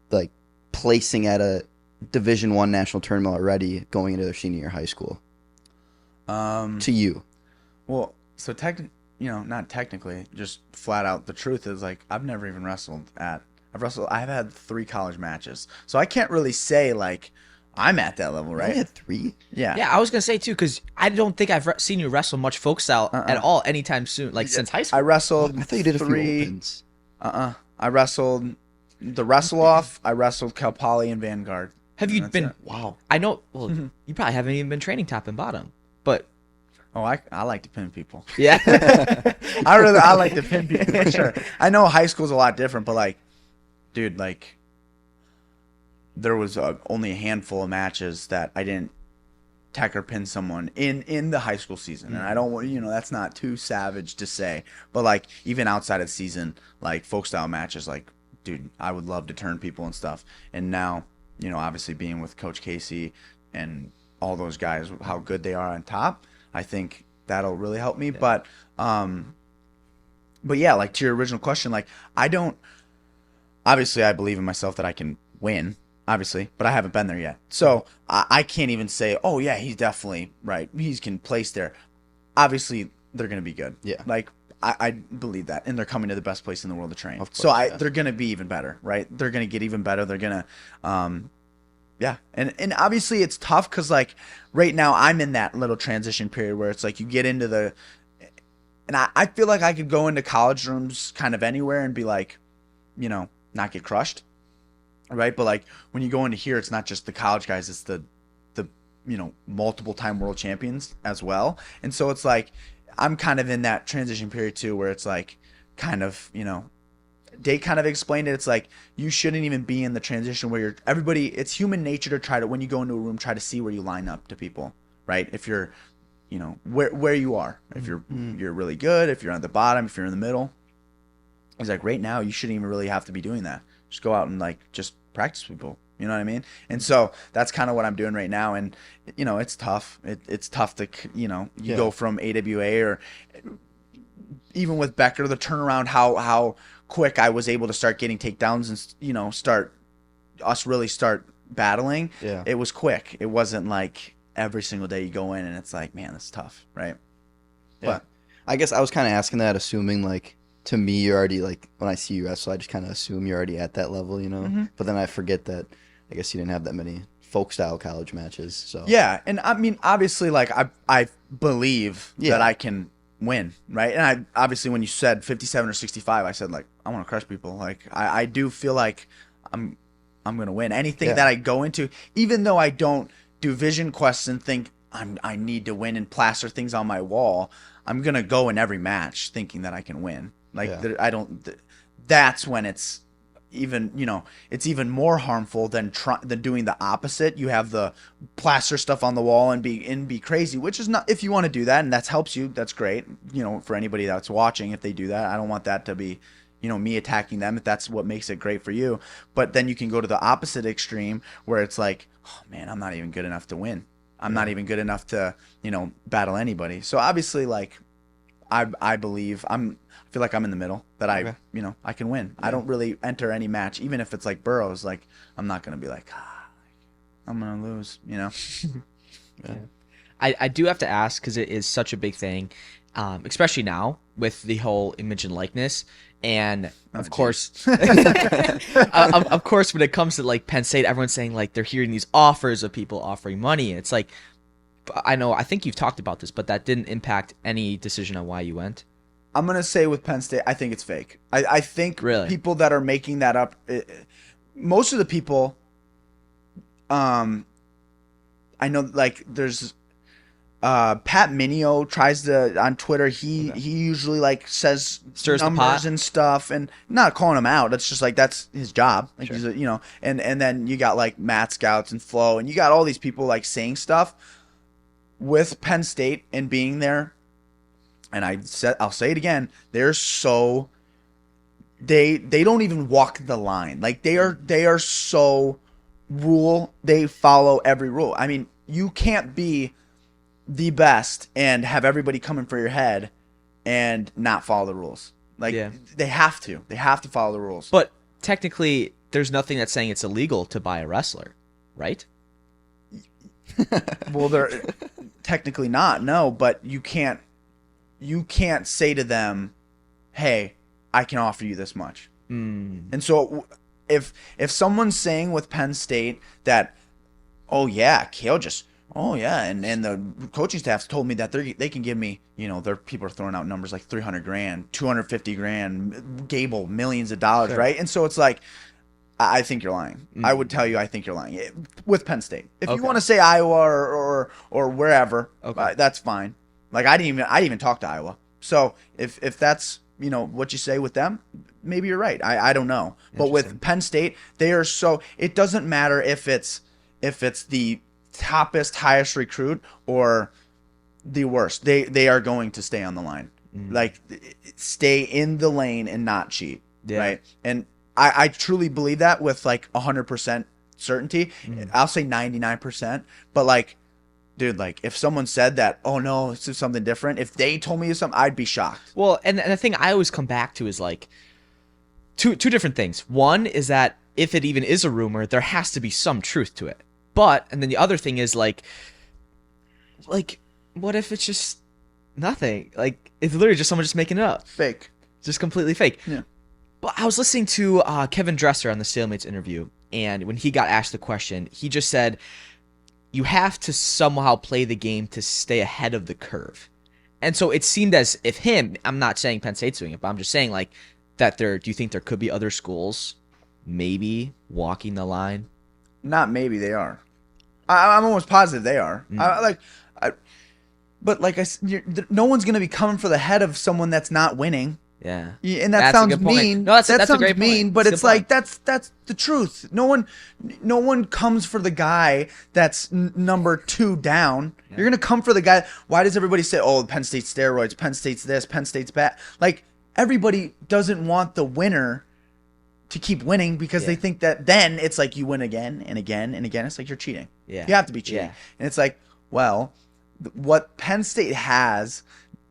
like placing at a Division I national tournament already going into their senior year of high school? To you. Well, so not technically, just flat out the truth is like I've never even wrestled at. I've had 3 college matches, so I can't really say like I'm at that level, right? You had 3. Yeah. Yeah, I was gonna say too, because I don't think I've seen you wrestle much folk style at all anytime soon, like since high school. I wrestled. I thought you did a 3. few opens. I wrestled the wrestle off. I wrestled Cal Poly and Vanguard. Have you been? it. Wow. I know. Well, you probably haven't even been training top and bottom, but. Oh, I like to pin people. Yeah. I like to pin people for sure. I know high school's a lot different, but like, dude, like, there was only a handful of matches that I didn't tech or pin someone in the high school season, and I don't want, that's not too savage to say, but like even outside of the season, like folk style matches, like, dude, I would love to turn people and stuff. And now, obviously being with Coach Casey and all those guys, how good they are on top, I think that'll really help me. But yeah, like to your original question, like obviously I believe in myself that I can win, obviously, but I haven't been there yet. So I can't even say, oh yeah, he's definitely right. He can place there. Obviously they're going to be good. Yeah. Like I believe that, and they're coming to the best place in the world to train. Of course, so they're going to be even better, right? They're going to get even better. They're going to, yeah. And obviously it's tough because like right now I'm in that little transition period where it's like you get into and I feel like I could go into college rooms kind of anywhere and be like, not get crushed, right? But like when you go into here, it's not just the college guys, it's the multiple time world champions as well. And so it's like I'm kind of in that transition period too, where it's like kind of, they kind of explained it. It's like you shouldn't even be in the transition where it's human nature to try to, when you go into a room, try to see where you line up to people, right? If you're, where you are, if you're really good, if you're at the bottom, if you're in the middle. He's like, right now, you shouldn't even really have to be doing that. Just go out and like just practice people. You know what I mean? And so that's kind of what I'm doing right now. And it's tough. It's tough to you go from AWA or even with Becker, the turnaround, how quick I was able to start getting takedowns and start battling. Yeah. It was quick. It wasn't like every single day you go in and it's like, man, that's tough, right? Yeah. But I guess I was kind of asking that, assuming like, to me, you're already like, when I see you wrestle, I just kind of assume you're already at that level, But then I forget that I guess you didn't have that many folk style college matches. So yeah, and I mean, obviously, like I believe that I can win, right? And I obviously, when you said 57 or 65, I said, like, I want to crush people. Like, I do feel like I'm gonna win anything that I go into, even though I don't do vision quests and think I need to win and plaster things on my wall. I'm gonna go in every match thinking that I can win. Like, I don't. That's when it's even, it's even more harmful than doing the opposite. You have the plaster stuff on the wall and be crazy, which is not, if you want to do that and that helps you, that's great. For anybody that's watching, if they do that, I don't want that to be, me attacking them, if that's what makes it great for you. But then you can go to the opposite extreme where it's like, oh man, I'm not even good enough to win. I'm not even good enough to, battle anybody. So obviously, like, I believe I feel like I'm in the middle, that I can win. I don't really enter any match, even if it's like Burrows. Like, I'm not gonna be like, I'm gonna lose. I do have to ask, because it is such a big thing, especially now with the whole image and likeness, and of course, of course, when it comes to like Penn State, everyone's saying like they're hearing these offers of people offering money. It's like, I think you've talked about this, but that didn't impact any decision on why you went. I'm going to say with Penn State, I think it's fake. I think people that are making that up, most of the people, I know, like, there's Pat Mineo tries to, on Twitter, he usually, like, says stirs numbers and stuff, and not calling him out. It's just like, that's his job. Like, he's and then you got like Matt Scouts and Flo, and you got all these people like saying stuff with Penn State and being there. And I'll say it again. They're so, they don't even walk the line. Like, they are so rule. They follow every rule. I mean, you can't be the best and have everybody coming for your head and not follow the rules. Like, they have to follow the rules. But technically, there's nothing that's saying it's illegal to buy a wrestler, right? Well, they're technically not. No, but you can't say to them, hey, I can offer you this much. And so if someone's saying with Penn State that, oh yeah, Kale just, oh yeah, and the coaching staff's told me that they can give me, their people are throwing out numbers like $300,000, $250,000, Gable, millions of dollars, right? And so it's like, I think you're lying. I would tell you I think you're lying with Penn State. If you want to say Iowa or wherever, that's fine. Like, I didn't even talk to Iowa. So if that's, what you say with them, maybe you're right. I don't know. But with Penn State, they are so, it doesn't matter if it's the toppest, highest recruit or the worst. They are going to stay on the line. Like, stay in the lane and not cheat. Right? And I truly believe that with like 100% certainty. I'll say 99%. But like, dude, like, if someone said that, oh no, this is something different, if they told me something, I'd be shocked. Well, and the thing I always come back to is like two different things. One is that if it even is a rumor, there has to be some truth to it. And then the other thing is like what if it's just nothing? Like, it's literally just someone just making it up. Fake. Just completely fake. Yeah. But I was listening to Kevin Dresser on the Stalemates interview, and when he got asked the question, he just said, you have to somehow play the game to stay ahead of the curve. And so it seemed as if I'm not saying Penn State's doing it, but I'm just saying like that do you think there could be other schools maybe walking the line? Not maybe, they are. I'm almost positive they are. But like I said, no one's going to be coming for the head of someone that's not winning. Yeah. And that sounds mean. No, that's sounds a great mean, point. but it's like that's the truth. No one comes for the guy that's number 2 down. Yeah. You're going to come for the guy. Why does everybody say, "Oh, Penn State steroids, Penn State's this, Penn State's bad?" Like, everybody doesn't want the winner to keep winning because they think that then it's like you win again and again and again. It's like you're cheating. Yeah. You have to be cheating. Yeah. And it's like, well, what Penn State has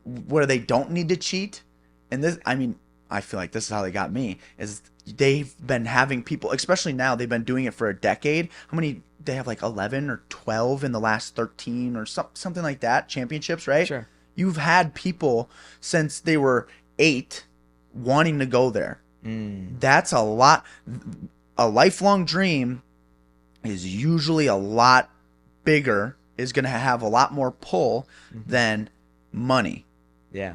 where they don't need to cheat, and this, I mean, I feel like this is how they got me, is they've been having people, especially now, they've been doing it for a decade. How many, they have like 11 or 12 in the last 13 or something like that, championships, right? Sure. You've had people since they were 8 wanting to go there. That's a lot. A lifelong dream is usually a lot bigger, is going to have a lot more pull than money. Yeah.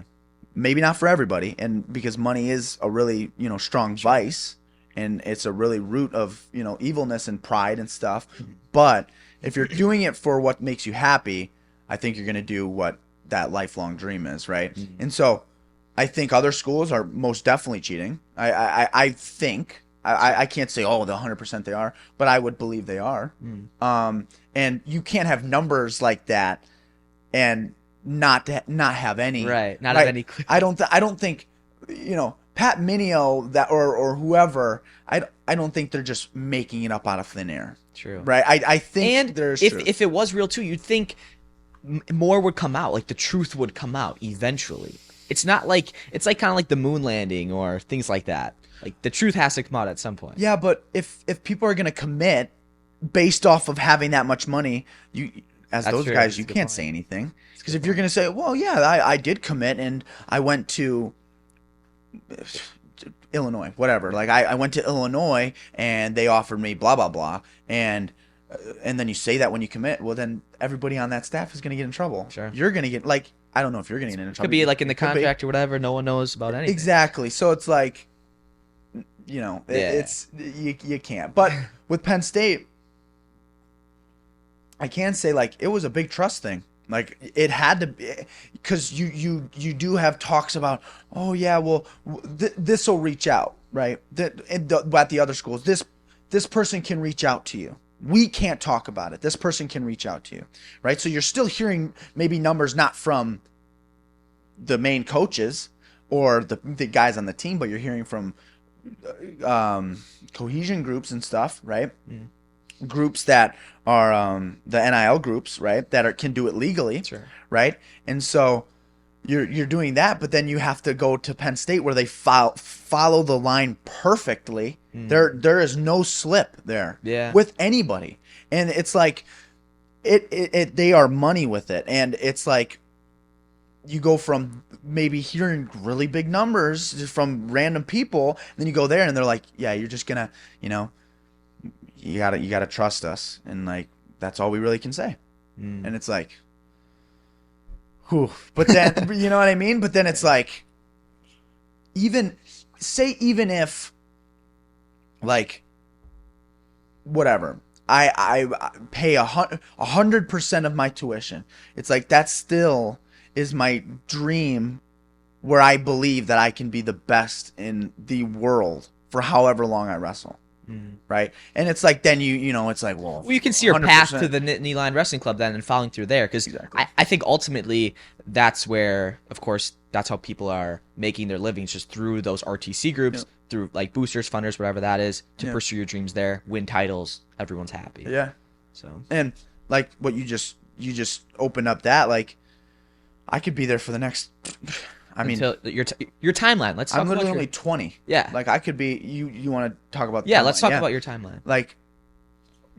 Maybe not for everybody, and because money is a really, strong vice, and it's a really root of, evilness and pride and stuff. But if you're doing it for what makes you happy, I think you're going to do what that lifelong dream is, right? And so I think other schools are most definitely cheating. I think. I can't say, oh, the 100% they are, but I would believe they are. And you can't have numbers like that and not have any. Right. Not have any. I don't think, Pat Mineo that or whoever. I don't think they're just making it up out of thin air. True. Right. I think and there's if it was real too, you'd think more would come out. Like the truth would come out eventually. It's not like it's like kind of like the moon landing or things like that. Like the truth has to come out at some point. Yeah, but if people are going to commit based off of having that much money, That's those true. guys, That's you a good can't point. say anything. Because if you're going to say, well, yeah, I did commit and I went to Illinois, whatever. Like I went to Illinois and they offered me blah, blah, blah. And then you say that when you commit, well, then everybody on that staff is going to get in trouble. Sure. You're going to get, like, I don't know if you're going to get in trouble. Could be like in the It could be. contract or whatever. No one knows about anything. Exactly. So it's like, it's you can't. But with Penn State, I can say like it was a big trust thing. Like it had to be, because you do have talks about, oh yeah, well this will reach out, right? At the other schools, this person can reach out to you. We can't talk about it. This person can reach out to you, right? So you're still hearing maybe numbers not from the main coaches or the guys on the team, but you're hearing from cohesion groups and stuff, right? Groups that are the NIL groups, right? That can do it legally, Sure. right? And so you're doing that, but then you have to go to Penn State where they follow the line perfectly. There is no slip there, with anybody, and it's like they are money with it, and it's like you go from maybe hearing really big numbers from random people, then you go there and they're like, yeah, you're just gonna, you gotta trust us, and like that's all we really can say. And it's like, whew. But then you know what I mean? But then it's like, even if like whatever, I pay 100% of my tuition, it's like that still is my dream, where I believe that I can be the best in the world for however long I wrestle. Right. And it's like, then it's like, well, you can see your path 100%. to the Nittany Line Wrestling Club then and following through there. Because I think ultimately that's where, of course, that's how people are making their livings, just through those RTC groups, through like boosters, funders, whatever that is, to pursue your dreams there, win titles. Everyone's happy. Yeah. So, and like what you just opened up that, like, I could be there for the next, I mean, until your timeline. Let's talk I'm literally about only 20. Yeah. Like I could be, you want to talk about the Yeah, timeline? let's talk about your timeline. Like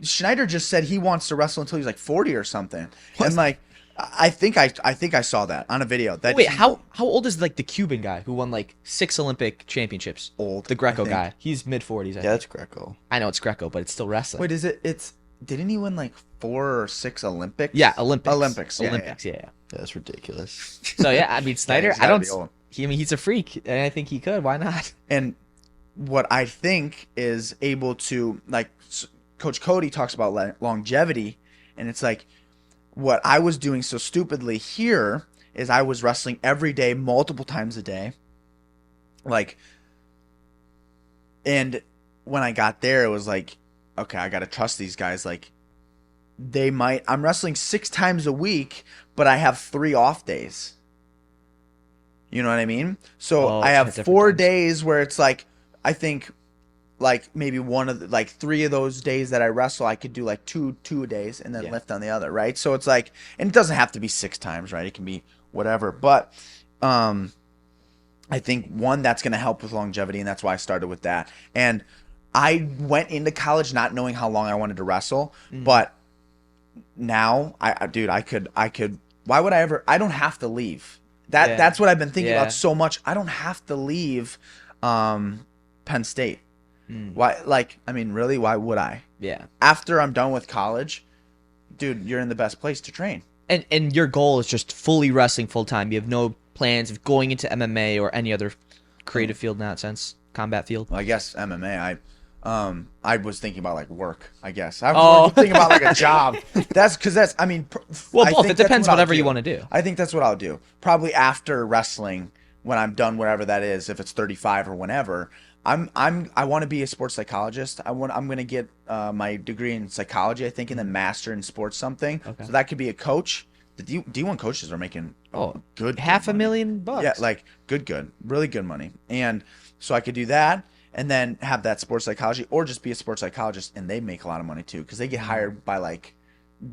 Schneider just said he wants to wrestle until he's like 40 or something. And like, I think I saw that on a video. That Wait, how old is like the Cuban guy who won like 6 Olympic championships? Old. The Greco I think. guy. He's mid-40s. I think. That's Greco. I know it's Greco, but it's still wrestling. Wait, didn't he win like 4 or 6 Olympics? Yeah, Olympics. Yeah, Olympics, yeah. That's ridiculous. So yeah, I mean Snyder, he's I gotta don't. be old. He's a freak, and I think he could. Why not? And what I think is able to, like, Coach Cody talks about longevity, and it's like, what I was doing so stupidly here is I was wrestling every day, multiple times a day. Like, and when I got there, it was like, okay, I got to trust these guys. Like, I'm wrestling 6 times a week, but I have 3 off days. You know what I mean? So I have 4 days where it's like, I think, like maybe 3 of those days that I wrestle, I could do like two days and then lift on the other, right? So it's like, and it doesn't have to be 6 times, right? It can be whatever. But I think one, that's going to help with longevity, and that's why I started with that. And I went into college not knowing how long I wanted to wrestle, but now I could. Why would I ever? I don't have to leave. That's what I've been thinking about so much. I don't have to leave Penn State. Why? Like, I mean, really, why would I? Yeah. After I'm done with college, dude, you're in the best place to train. And your goal is just fully wrestling full time. You have no plans of going into MMA or any other creative field in that sense, combat field? Well, I guess MMA. I was thinking about like work. I guess I was thinking about like a job. I mean, well, I both. think It depends that's what whatever I'll you do. want to do. I think that's what I'll do. Probably after wrestling, when I'm done, whatever that is, if it's 35 or whenever. I want to be a sports psychologist. I'm gonna get my degree in psychology, I think, and then master in sports something. Okay. So that could be a coach. The D1 coaches are making good $500,000. Yeah, like good, really good money. And so I could do that, and then have that sports psychology, or just be a sports psychologist, and they make a lot of money too, because they get hired by like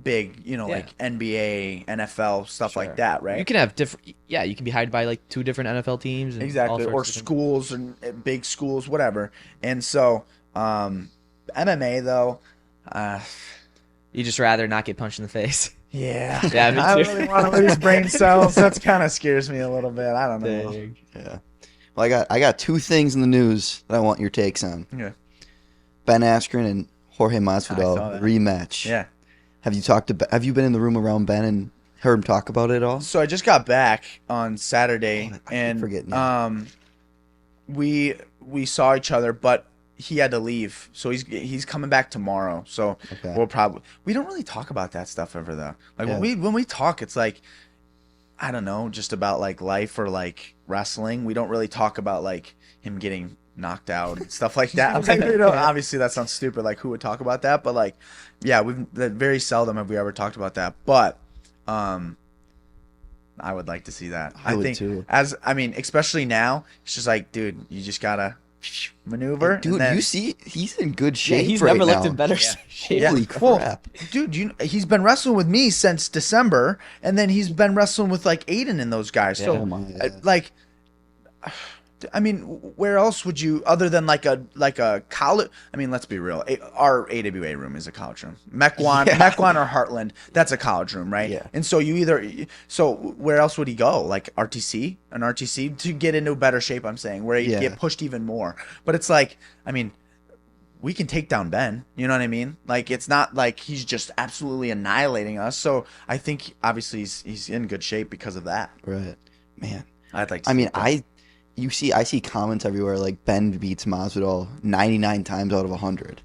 big, like NBA, NFL, stuff like that, right? You can have different. Yeah, you can be hired by like 2 different NFL teams. And Exactly, or schools and big schools, whatever. And so, MMA though, you just rather not get punched in the face. yeah, Yeah, me I too. really want to lose brain cells. That's kind of scares me a little bit. I don't know. Dang. Yeah. Well, I got 2 things in the news that I want your takes on. Yeah. Ben Askren and Jorge I saw Masvidal that. rematch. Yeah. Have you been in the room around Ben and heard him talk about it at all? So I just got back on Saturday, I keep and forgetting we saw each other, but he had to leave, so he's coming back tomorrow. So Okay. we don't really talk about that stuff ever though. Like Yeah. when we talk, it's like, I don't know, just about like life or like wrestling. We don't really talk about like him getting knocked out and stuff like that. Like, obviously that sounds stupid. Like, who would talk about that? But like, yeah, very seldom have we ever talked about that. But I would like to see that. I would think too. especially now, it's just like, dude, you just gotta maneuver. Dude, and then, you see, he's in good shape. He's right never looked now. in better shape. Holy Well, crap! dude, he's been wrestling with me since December, and then he's been wrestling with like Aiden and those guys. Oh So, my God. like, I mean, where else would you, other than like a college? I mean, let's be real. Our AWA room is a college room. Mequon or Heartland, that's a college room, right? Yeah. And so where else would he go? Like an RTC to get into better shape. I'm saying where he'd get pushed even more. But it's like, I mean, we can take down Ben. You know what I mean? Like, it's not like he's just absolutely annihilating us. So I think obviously he's in good shape because of that. Right, man. I'd like to. I mean, I see comments everywhere like Ben beats Masvidal 99 times out of 100,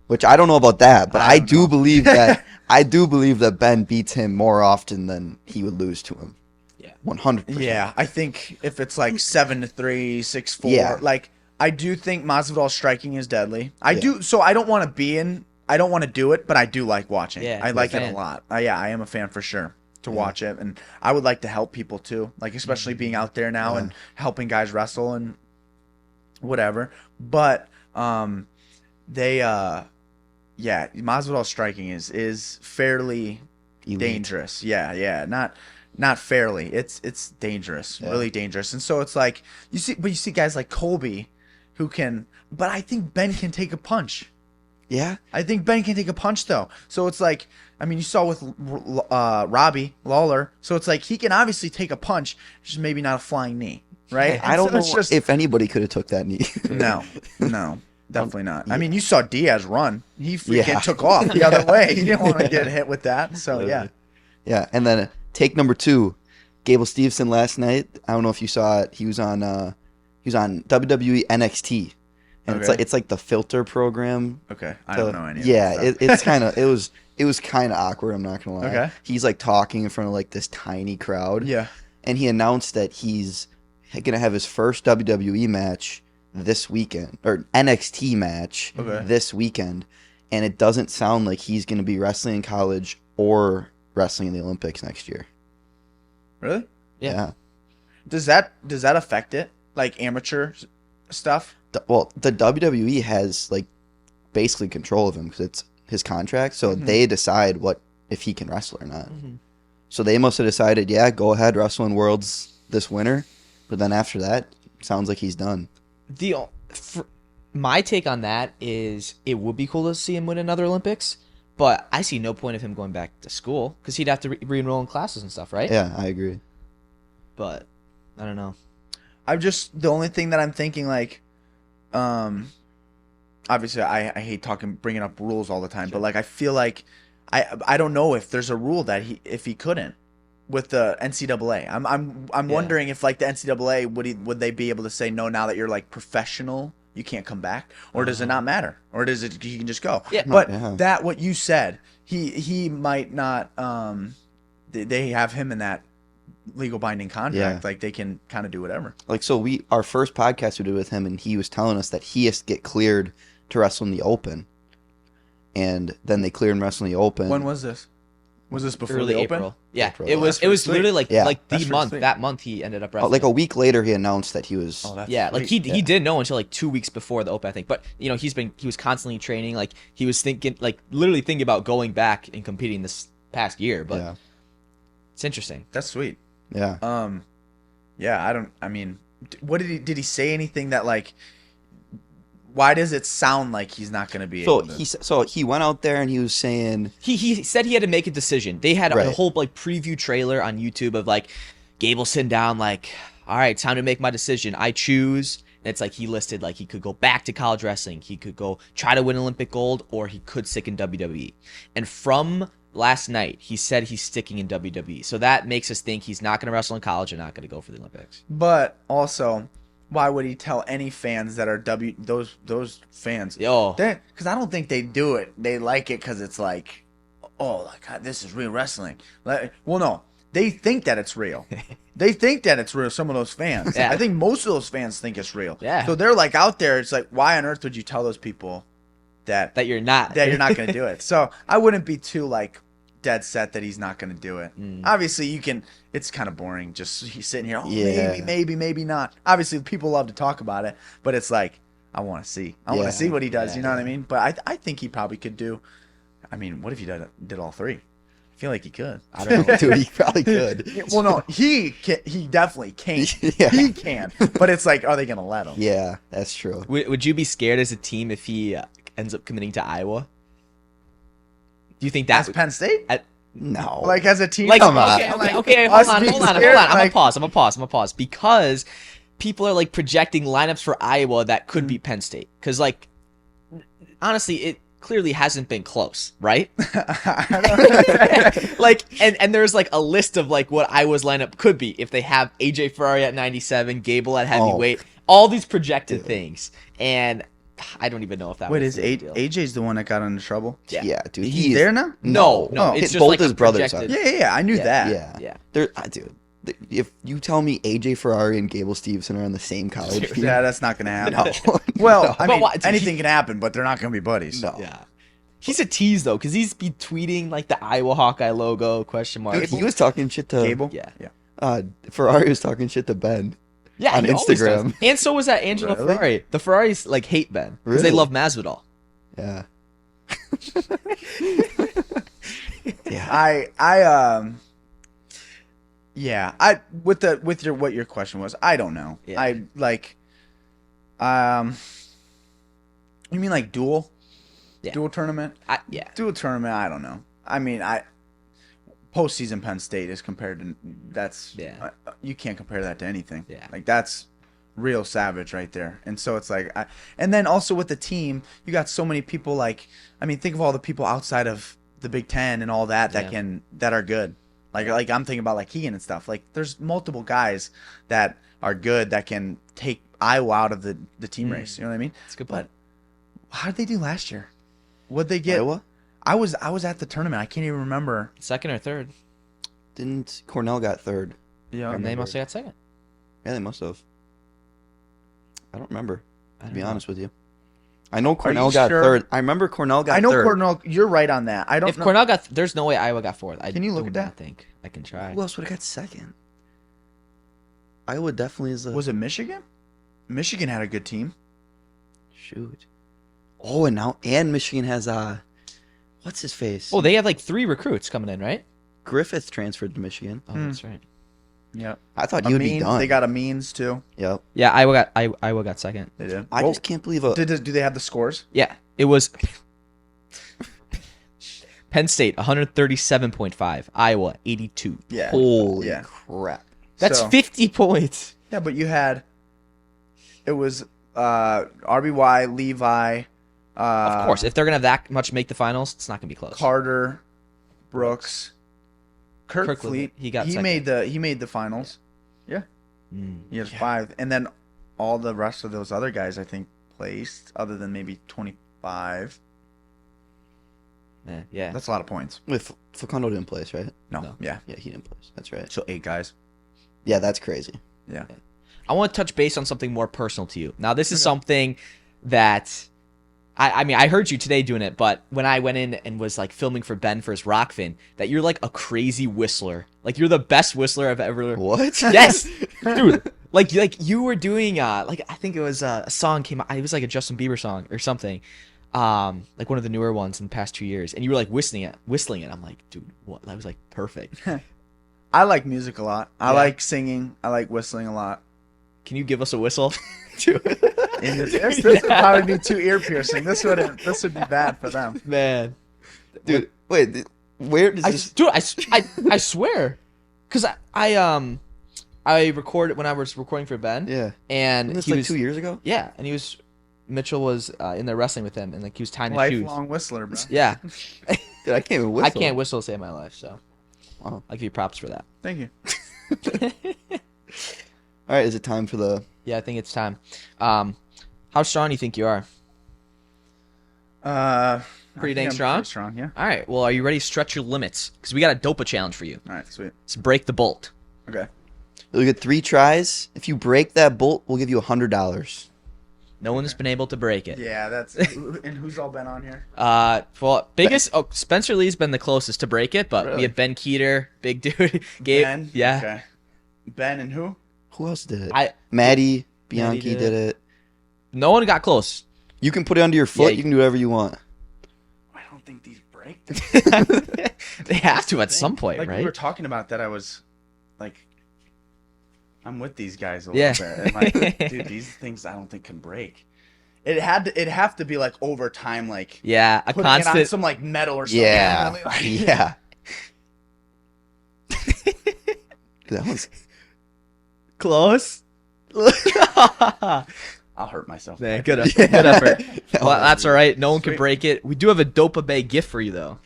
which I don't know about that, but I do believe that Ben beats him more often than he would lose to him. Yeah. 100%. Yeah, I think if it's like 7-3, 6-4, Yeah. like I do think Masvidal's striking is deadly. I do, so I don't want to do it, but I do like watching. Yeah, I like it a fan. lot. Yeah, I am a fan for sure to watch it, and I would like to help people too, like especially being out there now and helping guys wrestle and whatever. But Masvidal's striking is fairly Elite. dangerous. Yeah, not fairly. It's dangerous, really dangerous. And so it's like you see guys like Colby who can, but I think Ben can take a punch. Yeah. I think Ben can take a punch though. So it's like, I mean, you saw with Robbie Lawler. So it's like he can obviously take a punch, just maybe not a flying knee, right? I don't know it's just, if anybody could have took that knee. no, definitely not. I mean, you saw Diaz run. He freaking took off the other way. He didn't want to get hit with that. So yeah. Yeah, and then take number 2, Gable Steveson last night. I don't know if you saw it. He was on WWE NXT. And it's like the filter program. Okay, I don't know any of yeah, that stuff. it's kind of it was kind of awkward. I'm not gonna lie. Okay. He's like talking in front of like this tiny crowd. Yeah. And he announced that he's gonna have his first WWE match this weekend, or NXT match this weekend, and it doesn't sound like he's gonna be wrestling in college or wrestling in the Olympics next year. Really? Yeah. Does that affect it? Like amateur stuff? Well, the WWE has like basically control of him because it's his contract, so they decide if he can wrestle or not. So they must have decided, go ahead, wrestle in Worlds this winter, but then after that, sounds like he's done. My take on that is it would be cool to see him win another Olympics, but I see no point of him going back to school because he'd have to re-enroll in classes and stuff, right? Yeah, I agree. But I don't know. The only thing that I'm thinking, like, obviously I hate bringing up rules all the time, but like I feel like I don't know if there's a rule that if he couldn't, with the NCAA. I'm wondering if like the NCAA would they be able to say no now that you're like professional, you can't come back, or does it not matter, or does it you can just go? Yeah. But that what you said, he might not. They have him in that legal binding contract, like they can kind of do whatever. Like so, our first podcast we did with him, and he was telling us that he has to get cleared to wrestle in the Open, and then they cleared him wrestling the Open. When was this? Was this before early the Open? April. Yeah, April. it was literally like That's the month. sweet. That month he ended up wrestling. Like a week later, he announced that he was. Oh, that's like sweet. he didn't know until like 2 weeks before the Open, I think. But he was constantly training. Like he was literally thinking about going back and competing this past year. But it's interesting. That's sweet. Yeah. I mean, what did he say anything that like? Why does it sound like he's not going to be able to? So he went out there and he was saying He said he had to make a decision. They had a whole like preview trailer on YouTube of like Gable sitting down like, all right, time to make my decision. I choose. And it's like he listed like he could go back to college wrestling. He could go try to win Olympic gold, or he could stick in WWE. And from last night, he said he's sticking in WWE. So that makes us think he's not going to wrestle in college and not going to go for the Olympics. But also, why would he tell any fans that are those fans? Because I don't think they do it. They like it because it's like, oh, God, this is real wrestling. Well, no, they think that it's real. They think that it's real. Some of those fans. Yeah. I think most of those fans think it's real. Yeah. So they're like out there. It's like, why on earth would you tell those people that You're not going to do it? So I wouldn't be too like dead set that he's not going to do it. Obviously, you can. It's kind of boring just he's sitting here. Oh, maybe not. Obviously, people love to talk about it, but it's like I want to see. I want to see what he does. You know what I mean? But I think he probably could do. I mean, what if he did all three? I feel like he could. I don't know, dude. He probably could. Well, no, he definitely can. Yeah. He can. But it's like, are they going to let him? Yeah, that's true. Would you be scared as a team if he ends up committing to Iowa? Do you think that's Penn State? No. Like as a team? Like, Come okay, on. okay, Us hold on. being I'm scared, gonna like- pause. I'm gonna pause because people are like projecting lineups for Iowa that could be Penn State. Because like, honestly, it clearly hasn't been close, right? Like, and there's like a list of like what Iowa's lineup could be if they have AJ Ferrari at 97, Gable at heavyweight, all these projected things, and I don't even know if that. Wait, was is the deal. AJ's the one that got into trouble? Yeah, dude. He's there now? No, Oh, it's just both like his a brothers projected. are. Yeah, I knew that. Yeah. Yeah. Dude, if you tell me AJ Ferrari and Gable Steveson are on the same college team, Yeah, that's not going to happen. no. Well, No. I mean, why- dude, anything can happen, but they're not going to be buddies. No. Yeah. He's a tease though, because he's be tweeting like the Iowa Hawkeye logo question mark. Dude, he was talking shit to Gable? Yeah. Ferrari was talking shit to Ben. Yeah, on he always Instagram. does. And so was that Angelo Really? Ferrari. The Ferraris like hate Ben because they Really? love Masvidal. Yeah. I what your question was, I don't know. Yeah. I like you mean like dual? Yeah. Dual tournament? Yeah. Dual tournament, I don't know. I mean, postseason Penn State is compared to you can't compare that to anything. Yeah. Like that's real savage right there. And so it's like and then also with the team, you got so many people like I mean, think of all the people outside of the Big Ten and all that that are good. Like I'm thinking about like Keegan and stuff. Like there's multiple guys that are good that can take Iowa out of the team race. You know what I mean? That's a good But point. how did they do last year? What'd they get? Iowa? I was at the tournament. I can't even remember. Second or third. Didn't Cornell got third? Yeah, And they must have got second. Yeah, they must have. I don't remember, to be know. honest with you. I know Cornell you got sure? third. I remember Cornell got I know third. Cornell. You're right on that. I don't If know. Cornell got, there's no way Iowa got fourth. Can you look do at that? not think I can try. Who else would have got second? Iowa definitely is a... Was it Michigan? Michigan had a good team. Shoot. Oh, and Michigan has what's his face? Oh, they have like 3 recruits coming in, right? Griffith transferred to Michigan. Oh, that's right. Yeah. I thought he would be done. They got a means too. Yep. Yeah, Iowa got second. They did. I just can't believe Do they have the scores? Yeah, it was Penn State 137.5, Iowa 82. Yeah. Holy Yeah. crap. That's So- 50 points. Yeah, but you had. It was RBY, Levi. Of course, if they're gonna have that much make the finals, it's not gonna be close. Carter, Brooks. Kirk Fleet. He got he second. made the finals. Yeah. He has 5, and then all the rest of those other guys I think placed, other than maybe 25. Yeah. That's a lot of points. With Facundo didn't place, right? No. Yeah. Yeah, he didn't place. That's right. So 8 guys. Yeah, that's crazy. Yeah. I want to touch base on something more personal to you. Now, this is something that I mean, I heard you today doing it, but when I went in and was like filming for Ben for his Rockfin, that you're like a crazy whistler. Like you're the best whistler I've ever. What? Yes, dude. Like you were doing like I think it was a song came out. It was like a Justin Bieber song or something. Like one of the newer ones in the past 2 years, and you were like whistling it. I'm like, dude, what? That was like perfect. I like music a lot. I like singing. I like whistling a lot. Can you give us a whistle? This would probably be too ear piercing. This would be bad for them. Man, Dude, wait, where does this... Dude, I swear, because I recorded when I was recording for Ben. Yeah. And Wasn't this he like was 2 years ago? Yeah, and Mitchell was in there wrestling with him, and like he was tying his shoes. Lifelong whistler, bro. Yeah. Dude, I can't even whistle. I can't whistle to save my life, so Wow. I'll give you props for that. Thank you. All right, is it time for the... Yeah, I think it's time. How strong do you think you are? Pretty dang strong? Pretty strong, yeah. All right. Well, are you ready to stretch your limits? Because we got a dopa challenge for you. All right, sweet. Let's break the bolt. Okay. You'll get 3 tries. If you break that bolt, we'll give you $100. No one's been able to break it. Yeah, that's... And who's all been on here? Well, biggest... Oh, Spencer Lee's been the closest to break it, but Really? we have Ben Keeter, big dude. Gabe. Ben? Yeah. Okay. Ben and who? Who else did it? I- Maddie Bianchi did did it. No one got close. You can put it under your foot. Yeah, you can do whatever you want. I don't think these break. They have to at some point, Like right? we were talking about that, I was like, I'm with these guys a Yeah. little bit. And like, dude, these things I don't think can break. It'd have to be like over time, like Yeah, a putting it on constant... some like metal or something. Yeah. Really, like- Yeah. That was... Close. I'll hurt myself. Man, good effort. Good effort. That Well, was that's all right. No one can Sweet. break it. We do have a Dopa Bay gift for you, though.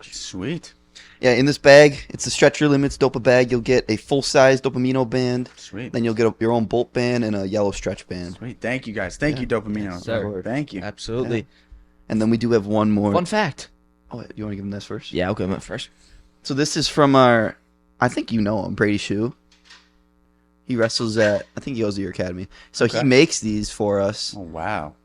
Sweet. Yeah, in this bag, it's the Stretch Your Limits Dopa bag. You'll get a full-size DopamineO band. Sweet. Then you'll get your own bolt band and a yellow stretch band. Sweet. Thank you guys. Thank you, DopamineO. sir. Thank you. Absolutely. And then we do have one more. Fun fact. Oh, you want to give them this first? Yeah, I'll go first. So this is from our, I think you know him, Brady Shue. He wrestles at, I think he goes to your academy. So Okay. he makes these for us. Oh wow.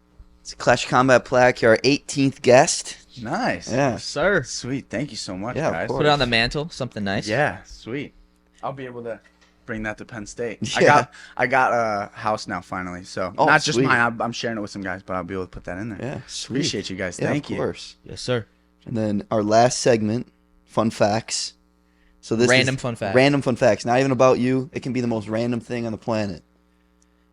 It's a Clash of Combat plaque. You're our 18th guest. Nice. Yeah. Sir. Sweet. Thank you so much, Yeah, of guys. course. Put it on the mantle. Something nice. Yeah. Sweet. I'll be able to bring that to Penn State. Yeah. I got a house now finally. So Oh, not just sweet. mine. I'm sharing it with some guys, but I'll be able to put that in there. Yeah, sweet. Appreciate you guys. Yeah, Thank of you. course. Yes, sir. And then our last segment, fun facts. So this Random is fun facts. Random fun facts. Not even about you. It can be the most random thing on the planet.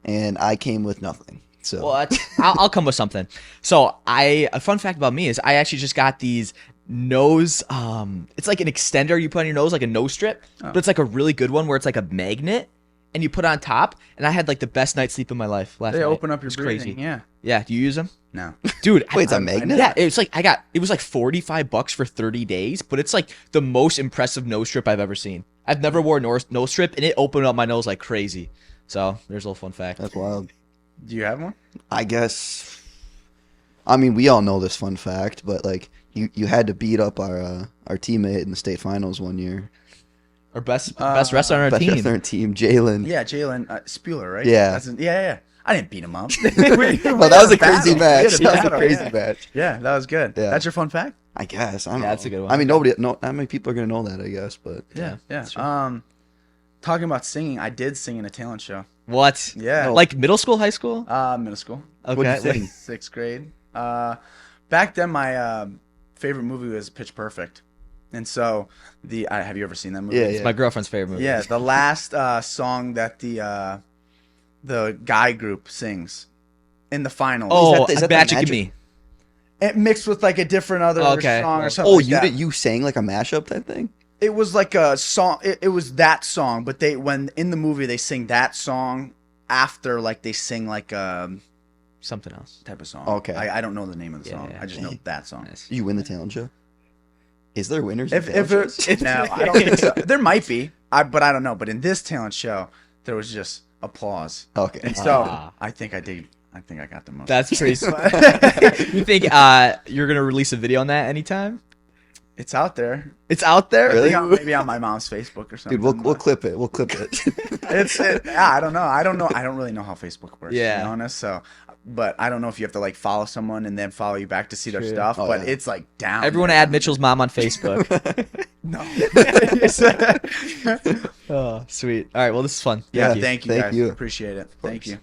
And I came with nothing. So Well, I'll come with something. So a fun fact about me is I actually just got these nose. It's like an extender you put on your nose, like a nose strip, but it's like a really good one where it's like a magnet, and you put it on top. And I had like the best night's sleep of my life last night. They open up your It's breathing. crazy. Yeah. Yeah. Do you use them? No. Dude, Wait, it's a magnet? Yeah, it was like it was like $45 for 30 days, but it's like the most impressive nose strip I've ever seen. I've never worn a nose strip, and it opened up my nose like crazy. So there's a little fun fact. that's wild. Do you have one? I guess. I mean, we all know this fun fact, but like you had to beat up our teammate in the state finals one year. Our best wrestler on our Best team. wrestler on our team, Jalen. Yeah, Jalen Spuler, right? Yeah. Yeah. I didn't beat him up. Well, that was a crazy match. We had That was a battle, crazy yeah. match. Yeah, that was good. Yeah. That's your fun fact? I guess. I don't know. that's a good one. I mean, not many people are gonna know that. I guess, but Yeah. that's Talking about singing, I did sing in a talent show. What? Yeah. Like middle school, high school? Middle school. What'd you sing? 6th grade. Back then, my favorite movie was Pitch Perfect, and so have you ever seen that movie? Yeah, It's my girlfriend's favorite movie. Yeah, the last song that the guy group sings in the finals. Oh, is that the Magic Magic- and Me. It mixed with like a different other Okay. song or something. Oh, like you that. did. You sang like a mashup type thing. It was like a song. It was that song, but when in the movie they sing that song after like they sing like Something else. type of song. Okay. I don't know the name of the Yeah, song. yeah. I just know that song. Nice. Did you win the talent show? Is there winners? in If talent shows? no, I don't think so. There might be, but I don't know. But in this talent show, there was just applause. Okay. And so I think I got the most. That's pretty. You think you're gonna release a video on that anytime? It's out there. It's out there. Really? Maybe on my mom's Facebook or something. Dude, we'll clip it. We'll clip it. Yeah, I don't know. I don't really know how Facebook works. Yeah. To be honest. So, but I don't know if you have to like follow someone and then follow you back to see their True. stuff. Oh, but yeah. it's like down. Everyone there. add Mitchell's mom on Facebook. No. Oh, sweet. All right. Well, this is fun. Yeah. you. Thank you Thank guys. you. Appreciate it. Thank you.